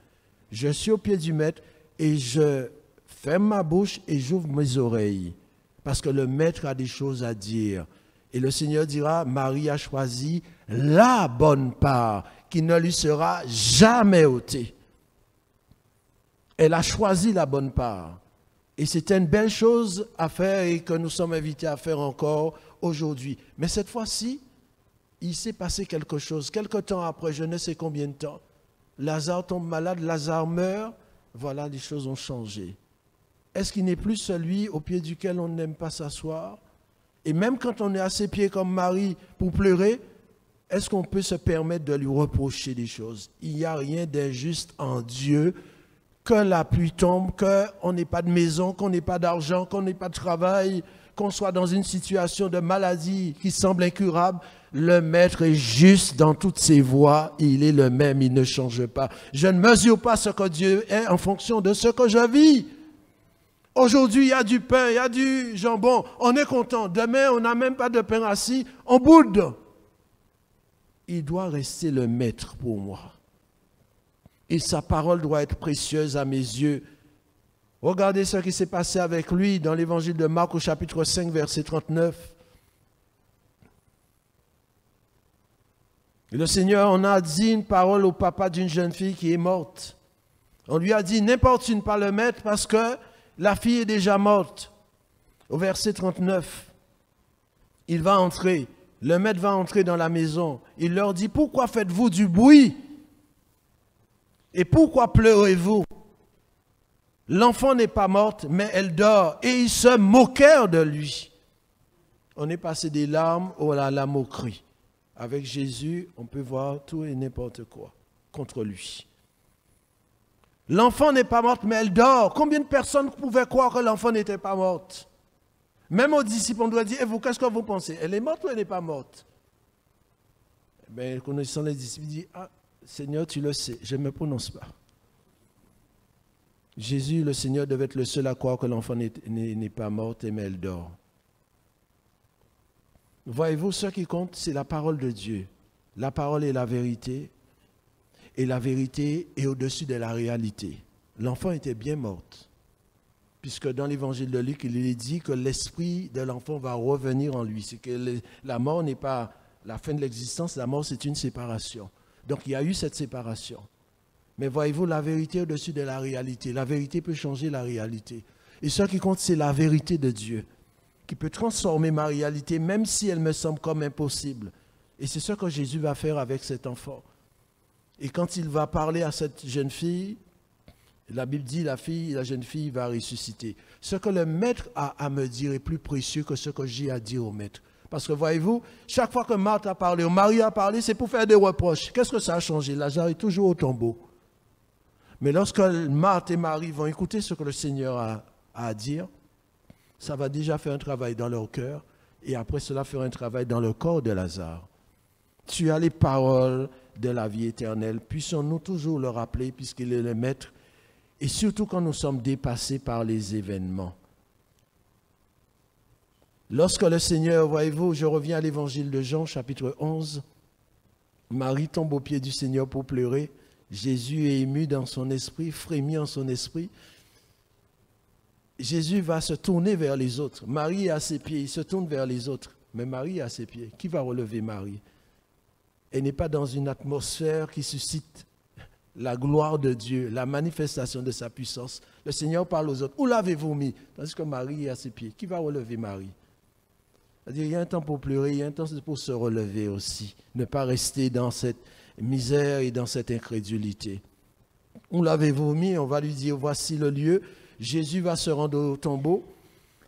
Je suis au pied du Maître et je ferme ma bouche et j'ouvre mes oreilles. Parce que le Maître a des choses à dire. Et le Seigneur dira, Marie a choisi la bonne part qui ne lui sera jamais ôtée. Elle a choisi la bonne part. Et c'était une belle chose à faire et que nous sommes invités à faire encore aujourd'hui. Mais cette fois-ci, il s'est passé quelque chose. Quelque temps après, je ne sais combien de temps, Lazare tombe malade, Lazare meurt. Voilà, les choses ont changé. Est-ce qu'il n'est plus celui au pied duquel on n'aime pas s'asseoir? Et même quand on est à ses pieds comme Marie pour pleurer, est-ce qu'on peut se permettre de lui reprocher des choses? Il n'y a rien d'injuste en Dieu. Que la pluie tombe, qu'on n'ait pas de maison, qu'on n'ait pas d'argent, qu'on n'ait pas de travail, qu'on soit dans une situation de maladie qui semble incurable, le Maître est juste dans toutes ses voies, il est le même, il ne change pas. Je ne mesure pas ce que Dieu est en fonction de ce que je vis. Aujourd'hui, il y a du pain, il y a du jambon, on est content. Demain, on n'a même pas de pain assis, on boude. Il doit rester le Maître pour moi. Et sa parole doit être précieuse à mes yeux. Regardez ce qui s'est passé avec lui dans l'évangile de Marc au chapitre 5, verset 39. Et le Seigneur, on a dit une parole au papa d'une jeune fille qui est morte. On lui a dit, n'importe ne pas le mettre parce que la fille est déjà morte. Au verset 39, il va entrer, le maître va entrer dans la maison. Il leur dit, pourquoi faites-vous du bruit? Et pourquoi pleurez-vous? L'enfant n'est pas morte, mais elle dort. Et ils se moquèrent de lui. On est passé des larmes à la moquerie. Avec Jésus, on peut voir tout et n'importe quoi contre lui. L'enfant n'est pas morte, mais elle dort. Combien de personnes pouvaient croire que l'enfant n'était pas morte? Même aux disciples, on doit dire, et vous, qu'est-ce que vous pensez? Elle est morte ou elle n'est pas morte? Mais connaissant les disciples, il dit, ah, Seigneur, tu le sais, je ne me prononce pas. Jésus, le Seigneur, devait être le seul à croire que l'enfant n'est pas morte, mais elle dort. Voyez-vous, ce qui compte, c'est la parole de Dieu. La parole est la vérité, et la vérité est au-dessus de la réalité. L'enfant était bien morte, puisque dans l'évangile de Luc, il est dit que l'esprit de l'enfant va revenir en lui. C'est que la mort n'est pas la fin de l'existence, la mort c'est une séparation. Donc il y a eu cette séparation. Mais voyez-vous, la vérité au-dessus de la réalité. La vérité peut changer la réalité. Et ce qui compte, c'est la vérité de Dieu, qui peut transformer ma réalité, même si elle me semble comme impossible. Et c'est ce que Jésus va faire avec cet enfant. Et quand il va parler à cette jeune fille, la Bible dit, la jeune fille va ressusciter. Ce que le maître a à me dire est plus précieux que ce que j'ai à dire au maître. Parce que voyez-vous, chaque fois que Marthe a parlé, ou Marie a parlé, c'est pour faire des reproches. Qu'est-ce que ça a changé? Lazare est toujours au tombeau. Mais lorsque Marthe et Marie vont écouter ce que le Seigneur a à dire, ça va déjà faire un travail dans leur cœur, et après cela fera un travail dans le corps de Lazare. Tu as les paroles de la vie éternelle. Puissons-nous toujours le rappeler, puisqu'il est le maître, et surtout quand nous sommes dépassés par les événements. Lorsque le Seigneur, voyez-vous, je reviens à l'évangile de Jean, chapitre 11, Marie tombe aux pieds du Seigneur pour pleurer. Jésus est ému dans son esprit, frémit en son esprit. Jésus va se tourner vers les autres. Marie est à ses pieds, il se tourne vers les autres. Mais Marie est à ses pieds. Qui va relever Marie? Elle n'est pas dans une atmosphère qui suscite la gloire de Dieu, la manifestation de sa puissance. Le Seigneur parle aux autres. Où l'avez-vous mis? Tandis que Marie est à ses pieds. Qui va relever Marie? C'est-à-dire, il y a un temps pour pleurer, il y a un temps pour se relever aussi. Ne pas rester dans cette misère et dans cette incrédulité. Où l'avez-vous mis? On va lui dire, voici le lieu. Jésus va se rendre au tombeau.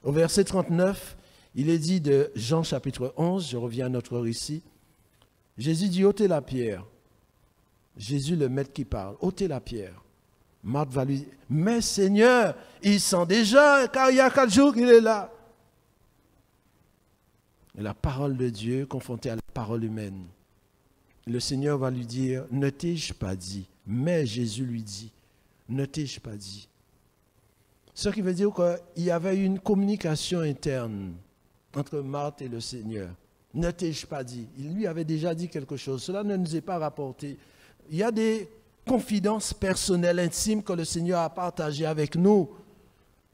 Au verset 39, il est dit de Jean chapitre 11, je reviens à notre récit, Jésus dit, ôtez la pierre. Jésus, le maître qui parle, ôtez la pierre. Marthe va lui dire, mais Seigneur, il sent déjà, car il y a 4 jours qu'il est là. Et la parole de Dieu confrontée à la parole humaine. Le Seigneur va lui dire, ne t'ai-je pas dit? Mais Jésus lui dit, ne t'ai-je pas dit? Ce qui veut dire qu'il y avait une communication interne entre Marthe et le Seigneur. Ne t'ai-je pas dit? Il lui avait déjà dit quelque chose. Cela ne nous est pas rapporté. Il y a des confidences personnelles, intimes que le Seigneur a partagées avec nous.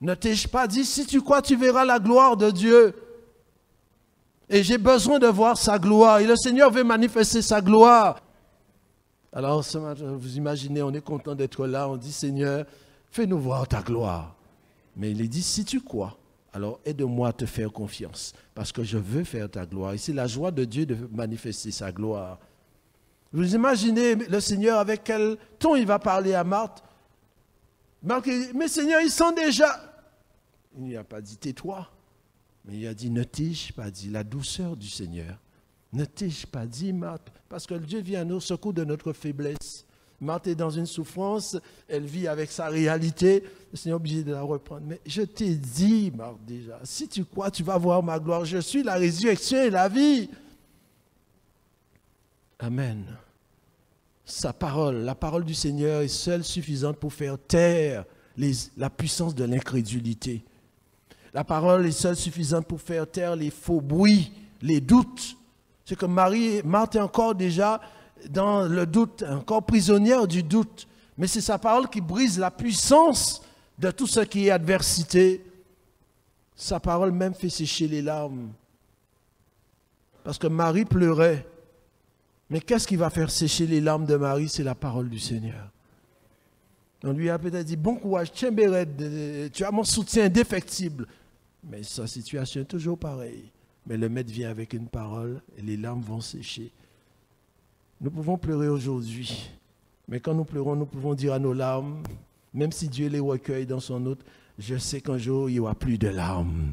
Ne t'ai-je pas dit? Si tu crois, tu verras la gloire de Dieu. Et j'ai besoin de voir sa gloire. Et le Seigneur veut manifester sa gloire. Alors, ce matin, vous imaginez, on est content d'être là. On dit, Seigneur, fais-nous voir ta gloire. Mais il dit, si tu crois, alors aide-moi à te faire confiance. Parce que je veux faire ta gloire. Et c'est la joie de Dieu de manifester sa gloire. Vous imaginez le Seigneur avec quel ton il va parler à Marthe. Marthe dit, mais Seigneur, il sent déjà. Il n'y a pas dit, tais-toi. Mais il a dit, ne t'ai-je pas dit, la douceur du Seigneur. Ne t'ai-je pas dit, Marthe, parce que Dieu vient à nous au secours de notre faiblesse. Marthe est dans une souffrance, elle vit avec sa réalité, le Seigneur est obligé de la reprendre. Mais je t'ai dit, Marthe, déjà, si tu crois, tu vas voir ma gloire. Je suis la résurrection et la vie. Amen. Sa parole, la parole du Seigneur est seule suffisante pour faire taire la puissance de l'incrédulité. La parole est seule suffisante pour faire taire les faux bruits, les doutes. C'est que Marthe est encore déjà dans le doute, encore prisonnière du doute. Mais c'est sa parole qui brise la puissance de tout ce qui est adversité. Sa parole même fait sécher les larmes. Parce que Marie pleurait. Mais qu'est-ce qui va faire sécher les larmes de Marie? C'est la parole du Seigneur. On lui a peut-être dit, bon courage, tiens Béret, tu as mon soutien indéfectible. Mais sa situation est toujours pareille. Mais le maître vient avec une parole et les larmes vont sécher. Nous pouvons pleurer aujourd'hui. Mais quand nous pleurons, nous pouvons dire à nos larmes, même si Dieu les recueille dans son autre, je sais qu'un jour, il n'y aura plus de larmes.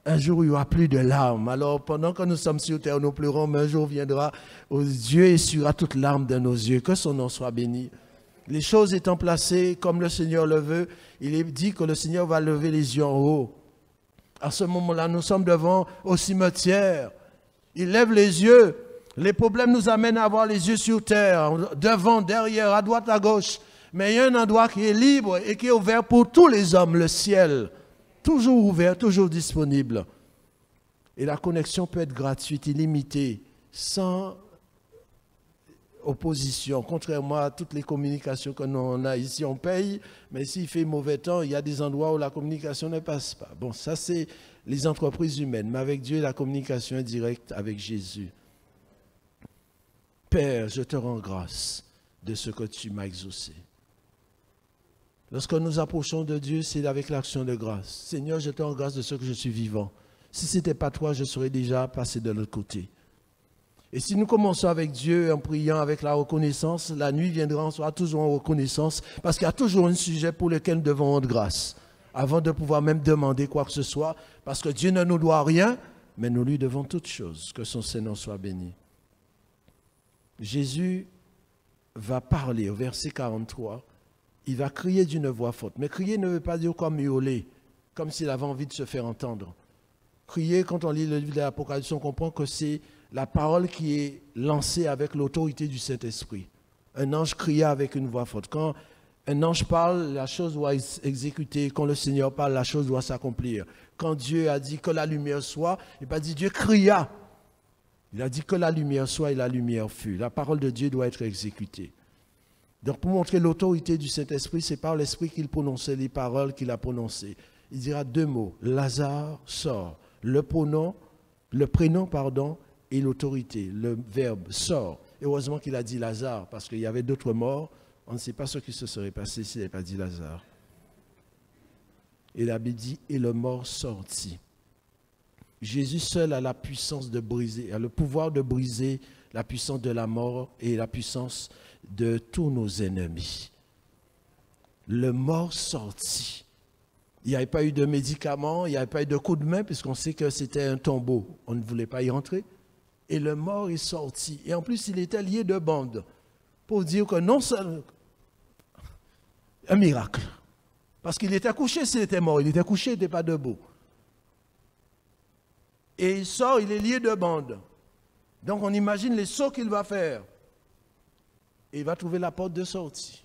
Un jour, il n'y aura plus de larmes. Alors, pendant que nous sommes sur terre, nous pleurons, mais un jour viendra où Dieu essuiera toutes larmes de nos yeux. Que son nom soit béni. Les choses étant placées comme le Seigneur le veut, il est dit que le Seigneur va lever les yeux en haut. À ce moment-là, nous sommes devant au cimetière. Il lève les yeux. Les problèmes nous amènent à avoir les yeux sur terre, devant, derrière, à droite, à gauche. Mais il y a un endroit qui est libre et qui est ouvert pour tous les hommes, le ciel. Toujours ouvert, toujours disponible. Et la connexion peut être gratuite, illimitée, sans opposition. Contrairement à toutes les communications que nous on a ici, on paye, mais s'il fait mauvais temps, il y a des endroits où la communication ne passe pas. Bon, ça c'est les entreprises humaines, mais avec Dieu, la communication est directe avec Jésus. Père, je te rends grâce de ce que tu m'as exaucé. Lorsque nous approchons de Dieu, c'est avec l'action de grâce. Seigneur, je te rends grâce de ce que je suis vivant. Si ce n'était pas toi, je serais déjà passé de l'autre côté. Et si nous commençons avec Dieu en priant avec la reconnaissance, la nuit viendra, on sera toujours en reconnaissance, parce qu'il y a toujours un sujet pour lequel nous devons rendre grâce, avant de pouvoir même demander quoi que ce soit, parce que Dieu ne nous doit rien, mais nous lui devons toutes choses. Que son Seigneur soit béni. Jésus va parler au verset 43, il va crier d'une voix forte. Mais crier ne veut pas dire comme miauler, comme s'il avait envie de se faire entendre. Crier, quand on lit le livre de l'Apocalypse, on comprend que c'est la parole qui est lancée avec l'autorité du Saint-Esprit. Un ange cria avec une voix forte. Quand un ange parle, la chose doit être exécutée. Quand le Seigneur parle, la chose doit s'accomplir. Quand Dieu a dit que la lumière soit, il n'a pas dit Dieu cria. Il a dit que la lumière soit et la lumière fut. La parole de Dieu doit être exécutée. Donc pour montrer l'autorité du Saint-Esprit, c'est par l'Esprit qu'il prononçait les paroles qu'il a prononcées. Il dira 2 mots, Lazare sort. Le prénom, et l'autorité, le verbe sort. Et heureusement qu'il a dit Lazare, parce qu'il y avait d'autres morts. On ne sait pas ce qui se serait passé s'il n'avait pas dit Lazare. Et la Bible dit, et le mort sortit. Jésus seul a la puissance de briser, a le pouvoir de briser la puissance de la mort et la puissance de tous nos ennemis. Le mort sortit. Il n'y avait pas eu de médicaments, il n'y avait pas eu de coup de main, puisqu'on sait que c'était un tombeau. On ne voulait pas y entrer. Et le mort est sorti. Et en plus, il était lié de bande. Pour dire que non seulement... Un miracle. Parce qu'il était couché s'il était mort. Il était couché, il n'était pas debout. Et il sort, il est lié de bande. Donc on imagine les sauts qu'il va faire. Et il va trouver la porte de sortie.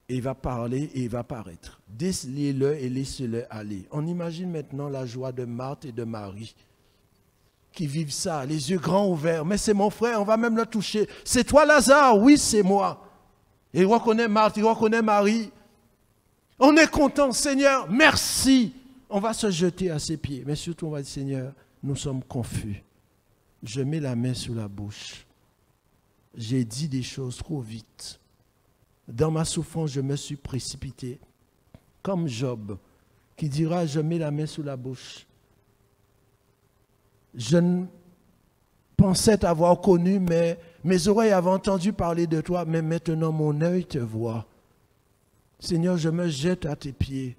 Et il va parler et il va paraître. Déliez-le et laissez-le aller. On imagine maintenant la joie de Marthe et de Marie qui vivent ça, les yeux grands ouverts. Mais c'est mon frère, on va même le toucher. C'est toi Lazare? Oui, c'est moi. Et il reconnaît Marthe, il reconnaît Marie. On est content, Seigneur, merci. On va se jeter à ses pieds. Mais surtout, on va dire, Seigneur, nous sommes confus. Je mets la main sur la bouche. J'ai dit des choses trop vite. Dans ma souffrance, je me suis précipité. Comme Job, qui dira, je mets la main sur la bouche. Je ne pensais t'avoir connu, mais mes oreilles avaient entendu parler de toi, mais maintenant mon œil te voit. Seigneur, je me jette à tes pieds.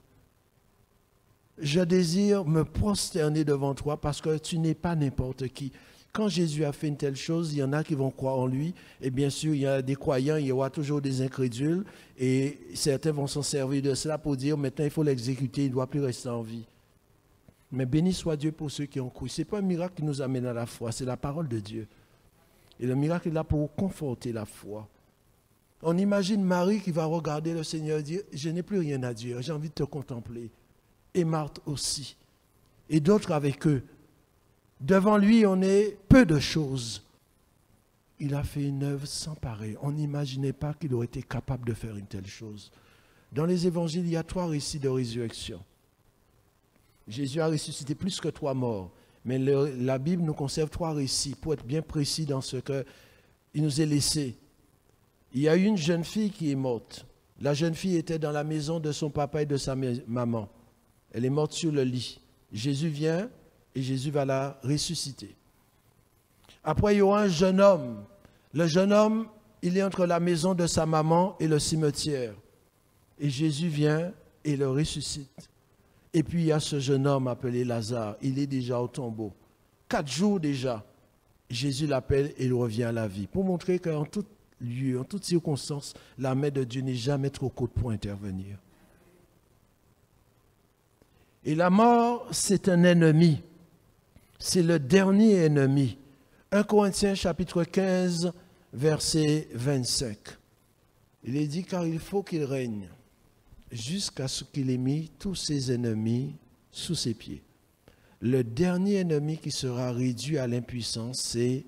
Je désire me prosterner devant toi parce que tu n'es pas n'importe qui. Quand Jésus a fait une telle chose, il y en a qui vont croire en lui. Et bien sûr, il y a des croyants, il y aura toujours des incrédules. Et certains vont s'en servir de cela pour dire, maintenant il faut l'exécuter, il ne doit plus rester en vie. Mais béni soit Dieu pour ceux qui ont cru. Ce n'est pas un miracle qui nous amène à la foi, c'est la parole de Dieu. Et le miracle est là pour conforter la foi. On imagine Marie qui va regarder le Seigneur et dire, je n'ai plus rien à dire, j'ai envie de te contempler. Et Marthe aussi. Et d'autres avec eux. Devant lui, on est peu de choses. Il a fait une œuvre sans pareil. On n'imaginait pas qu'il aurait été capable de faire une telle chose. Dans les évangiles, il y a 3 récits de résurrection. Jésus a ressuscité plus que 3 morts. Mais la Bible nous conserve 3 récits pour être bien précis dans ce qu'il nous est laissé. Il y a eu une jeune fille qui est morte. La jeune fille était dans la maison de son papa et de sa maman. Elle est morte sur le lit. Jésus vient et Jésus va la ressusciter. Après, il y aura un jeune homme. Le jeune homme, il est entre la maison de sa maman et le cimetière. Et Jésus vient et le ressuscite. Et puis, il y a ce jeune homme appelé Lazare. Il est déjà au tombeau. 4 jours déjà. Jésus l'appelle et il revient à la vie. Pour montrer qu'en tout lieu, en toutes circonstances, la main de Dieu n'est jamais trop courte pour intervenir. Et la mort, c'est un ennemi. C'est le dernier ennemi. 1 Corinthiens chapitre 15, verset 25. Il est dit, car il faut qu'il règne jusqu'à ce qu'il ait mis tous ses ennemis sous ses pieds. Le dernier ennemi qui sera réduit à l'impuissance, c'est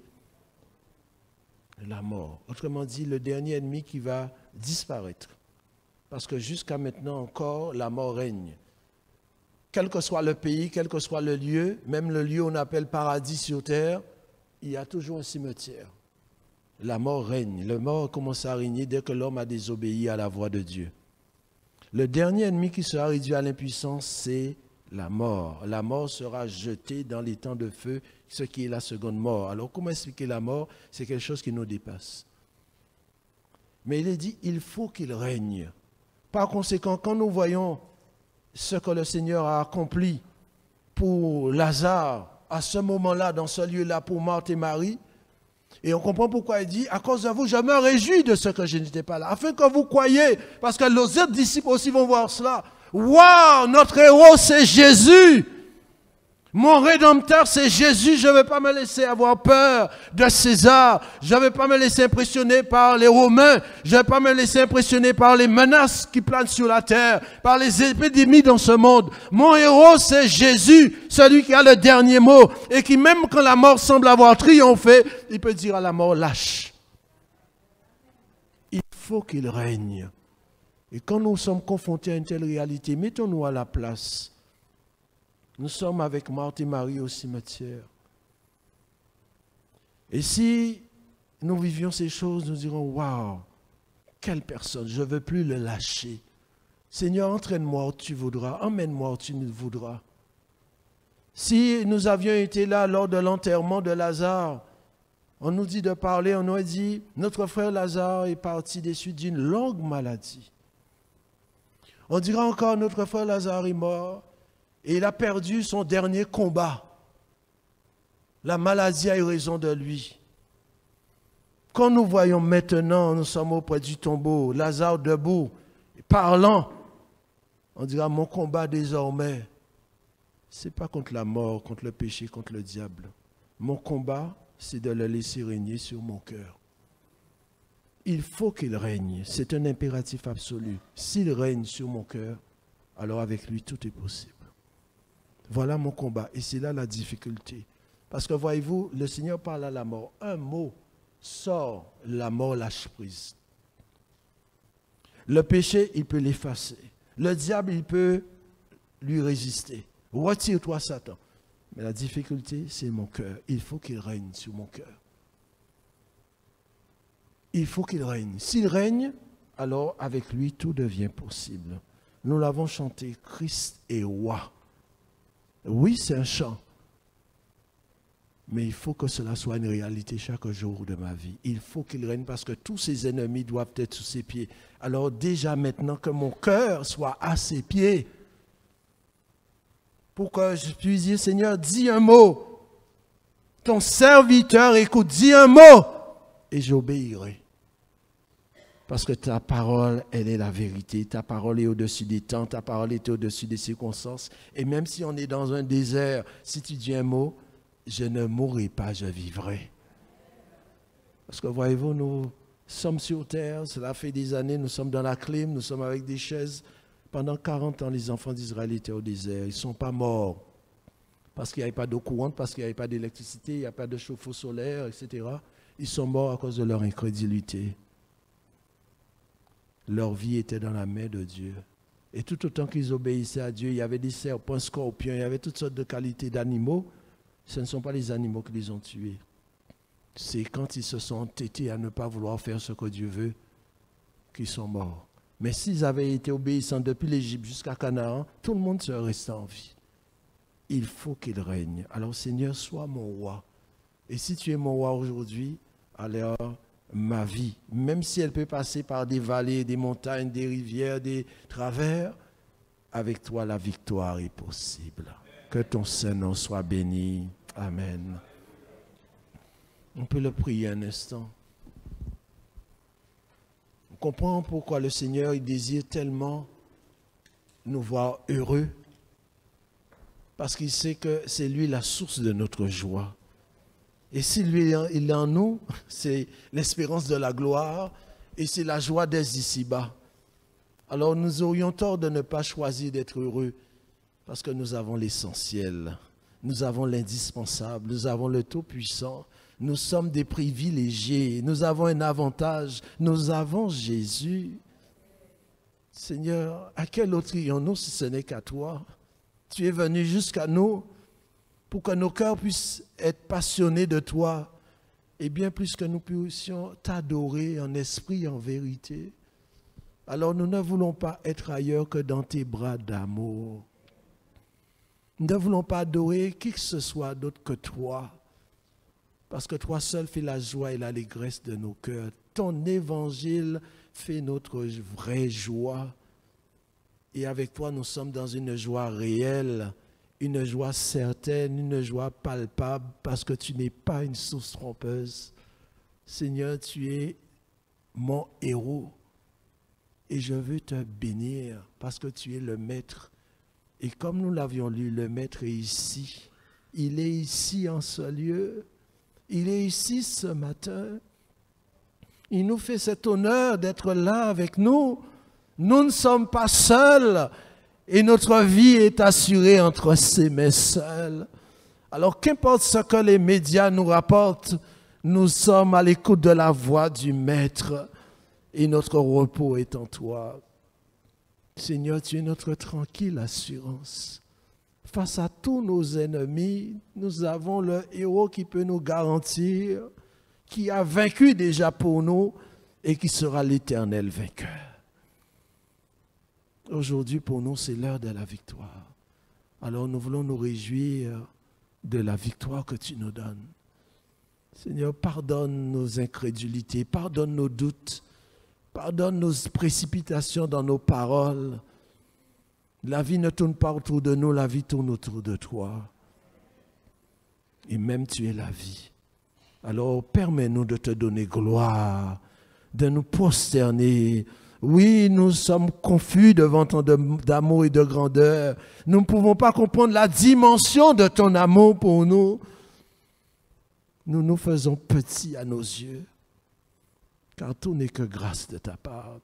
la mort. Autrement dit, le dernier ennemi qui va disparaître. Parce que jusqu'à maintenant encore, la mort règne. Quel que soit le pays, quel que soit le lieu, même le lieu qu'on appelle paradis sur terre, il y a toujours un cimetière. La mort règne. La mort commence à régner dès que l'homme a désobéi à la voix de Dieu. Le dernier ennemi qui sera réduit à l'impuissance, c'est la mort. La mort sera jetée dans les temps de feu, ce qui est la seconde mort. Alors, comment expliquer la mort? C'est quelque chose qui nous dépasse. Mais il est dit, il faut qu'il règne. Par conséquent, quand nous voyons ce que le Seigneur a accompli pour Lazare, à ce moment-là, dans ce lieu-là, pour Marthe et Marie, et on comprend pourquoi il dit, à cause de vous, je me réjouis de ce que je n'étais pas là, afin que vous croyiez, parce que les autres disciples aussi vont voir cela. Waouh, notre héros, c'est Jésus. Mon rédempteur, c'est Jésus. Je ne vais pas me laisser avoir peur de César. Je ne vais pas me laisser impressionner par les Romains. Je ne vais pas me laisser impressionner par les menaces qui planent sur la terre, par les épidémies dans ce monde. Mon héros, c'est Jésus, celui qui a le dernier mot et qui, même quand la mort semble avoir triomphé, il peut dire à la mort, lâche. Il faut qu'il règne. Et quand nous sommes confrontés à une telle réalité, mettons-nous à la place. Nous sommes avec Marthe et Marie au cimetière. Et si nous vivions ces choses, nous dirons, waouh, quelle personne, je ne veux plus le lâcher. Seigneur, entraîne-moi où tu voudras, emmène-moi où tu voudras. Si nous avions été là lors de l'enterrement de Lazare, on nous dit de parler, on nous a dit, notre frère Lazare est parti des suites d'une longue maladie. On dira encore, notre frère Lazare est mort. Et il a perdu son dernier combat. La maladie a eu raison de lui. Quand nous voyons maintenant, nous sommes auprès du tombeau, Lazare debout, parlant, on dira, mon combat désormais, ce n'est pas contre la mort, contre le péché, contre le diable. Mon combat, c'est de le laisser régner sur mon cœur. Il faut qu'il règne, c'est un impératif absolu. S'il règne sur mon cœur, alors avec lui, tout est possible. Voilà mon combat, et c'est là la difficulté. Parce que voyez-vous, le Seigneur parle à la mort. Un mot sort, la mort lâche prise. Le péché, il peut l'effacer. Le diable, il peut lui résister. Retire-toi, Satan. Mais la difficulté, c'est mon cœur. Il faut qu'il règne sur mon cœur. Il faut qu'il règne. S'il règne, alors avec lui, tout devient possible. Nous l'avons chanté, Christ est roi. Oui, c'est un chant. Mais il faut que cela soit une réalité chaque jour de ma vie. Il faut qu'il règne parce que tous ses ennemis doivent être sous ses pieds. Alors déjà maintenant que mon cœur soit à ses pieds, pour que je puisse dire, Seigneur, dis un mot. Ton serviteur écoute, dis un mot et j'obéirai. Parce que ta parole, elle est la vérité. Ta parole est au-dessus des temps, ta parole est au-dessus des circonstances. Et même si on est dans un désert, si tu dis un mot, je ne mourrai pas, je vivrai. Parce que voyez-vous, nous sommes sur terre, cela fait des années, nous sommes dans la clim, nous sommes avec des chaises. Pendant 40 ans, les enfants d'Israël étaient au désert. Ils ne sont pas morts parce qu'il n'y avait pas d'eau courante, parce qu'il n'y avait pas d'électricité, il n'y a pas de chauffe-eau solaire, etc. Ils sont morts à cause de leur incrédulité. Leur vie était dans la main de Dieu. Et tout autant qu'ils obéissaient à Dieu, il y avait des serpents, scorpions, il y avait toutes sortes de qualités d'animaux. Ce ne sont pas les animaux qui les ont tués. C'est quand ils se sont entêtés à ne pas vouloir faire ce que Dieu veut qu'ils sont morts. Mais s'ils avaient été obéissants depuis l'Égypte jusqu'à Canaan, tout le monde serait resté en vie. Il faut qu'il règne. Alors Seigneur, sois mon roi. Et si tu es mon roi aujourd'hui, alors ma vie, même si elle peut passer par des vallées, des montagnes, des rivières, des travers, avec toi la victoire est possible. Que ton Saint-Nom soit béni. Amen. On peut le prier un instant. On comprend pourquoi le Seigneur il désire tellement nous voir heureux. Parce qu'il sait que c'est lui la source de notre joie. Et si lui il est en nous, c'est l'espérance de la gloire et c'est la joie des ici-bas. Alors nous aurions tort de ne pas choisir d'être heureux parce que nous avons l'essentiel. Nous avons l'indispensable, nous avons le Tout-Puissant, nous sommes des privilégiés, nous avons un avantage, nous avons Jésus. Seigneur, à quel autre irions-nous si ce n'est qu'à toi? Tu es venu jusqu'à nous pour que nos cœurs puissent être passionnés de toi et bien plus que nous puissions t'adorer en esprit et en vérité. Alors nous ne voulons pas être ailleurs que dans tes bras d'amour. Nous ne voulons pas adorer qui que ce soit d'autre que toi, parce que toi seul fais la joie et l'allégresse de nos cœurs. Ton évangile fait notre vraie joie. Et avec toi, nous sommes dans une joie réelle, une joie certaine, une joie palpable, parce que tu n'es pas une source trompeuse. Seigneur, tu es mon héros. Et je veux te bénir, parce que tu es le maître. Et comme nous l'avions lu, le maître est ici. Il est ici en ce lieu. Il est ici ce matin. Il nous fait cet honneur d'être là avec nous. Nous ne sommes pas seuls. Et notre vie est assurée entre ses mains seules. Alors qu'importe ce que les médias nous rapportent, nous sommes à l'écoute de la voix du Maître. Et notre repos est en toi. Seigneur, tu es notre tranquille assurance. Face à tous nos ennemis, nous avons le héros qui peut nous garantir, qui a vaincu déjà pour nous et qui sera l'éternel vainqueur. Aujourd'hui, pour nous, c'est l'heure de la victoire. Alors, nous voulons nous réjouir de la victoire que tu nous donnes. Seigneur, pardonne nos incrédulités, pardonne nos doutes, pardonne nos précipitations dans nos paroles. La vie ne tourne pas autour de nous, la vie tourne autour de toi. et même tu es la vie. Alors permets-nous de te donner gloire, de nous prosterner. Oui, nous sommes confus devant ton amour et de grandeur. Nous ne pouvons pas comprendre la dimension de ton amour pour nous. Nous nous faisons petits à nos yeux, car tout n'est que grâce de ta part.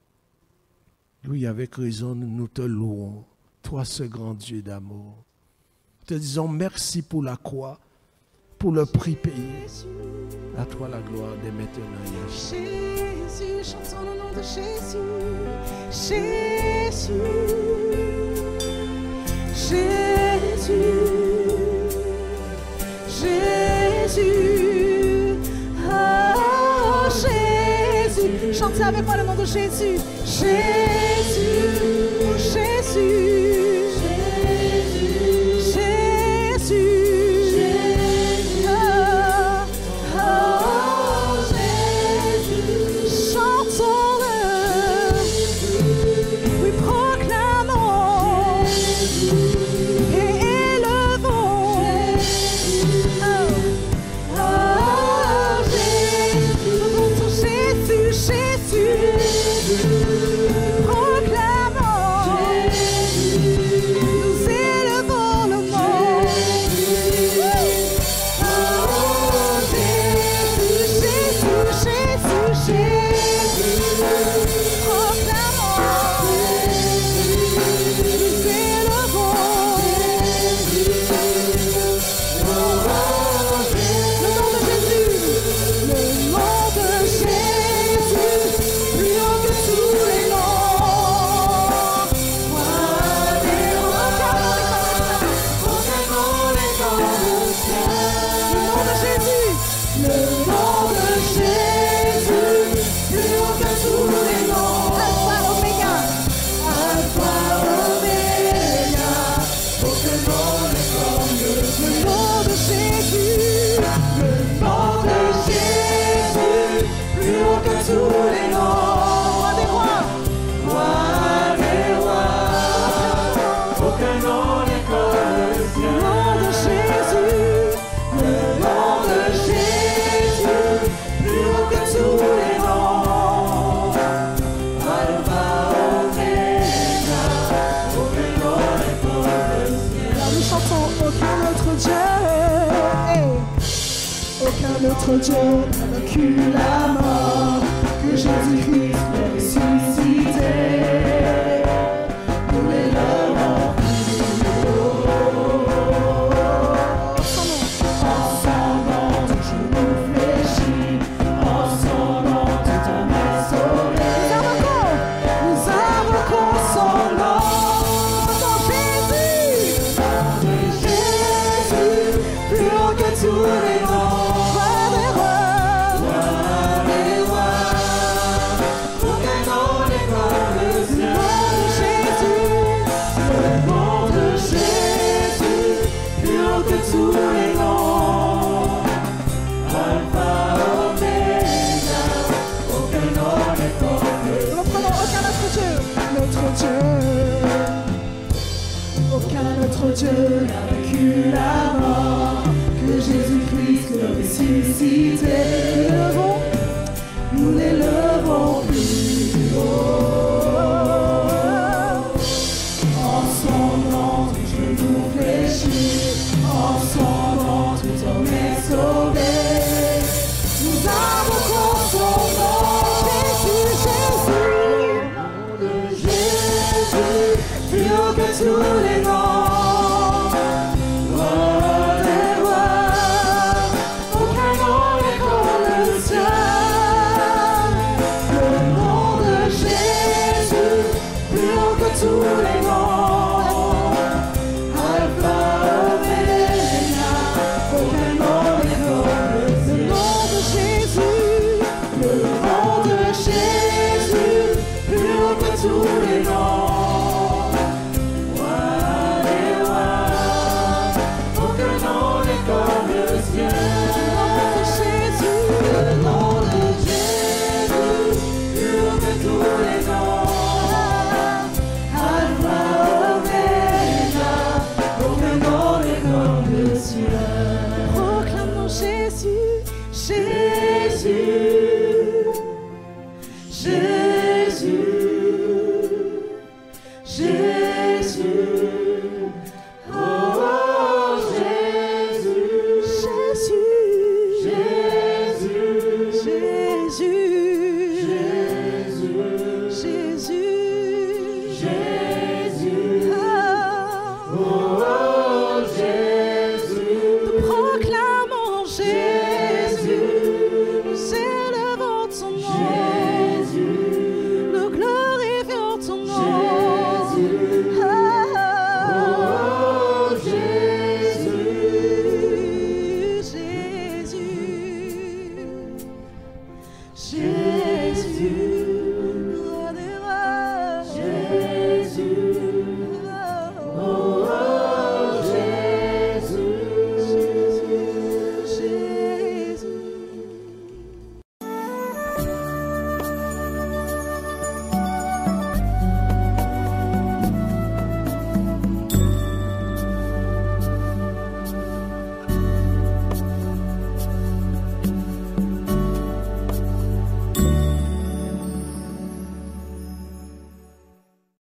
Oui, avec raison, nous te louons, toi ce grand Dieu d'amour. Te disons merci pour la croix, pour le prix payé. À toi la gloire dès maintenant et à jamais. Jésus, chantons le nom de Jésus. Jésus, Jésus, Jésus, oh Jésus. Chantez avec moi le nom de Jésus. Jésus, Jésus. Notre Dieu a vaincu la mort, que Jésus-Christ l'a ressuscité. Nous l'élevons plus haut. En son nom, tout genou fléchit. En son nom, tout homme est sauvé. Nous invoquons son nom. Dans Jésus, plus haut que tous les noms. Tous les noms, Alpha, Oméga, aucun nom n'est comme le Seigneur. Reprenons, aucun autre Dieu n'a vaincu la mort, que Jésus-Christ l'a ressuscité. Nous l'élevons plus haut. En son nom, tout genou fléchit. En son nom, tout homme est sauvé. Nous invoquons son nom. Jésus, Jésus, plus haut que tous les noms. Roi des rois, aucun nom n'est comme le sien. Le nom de Jésus, plus haut que tous les noms. Tous les noms, Jésus,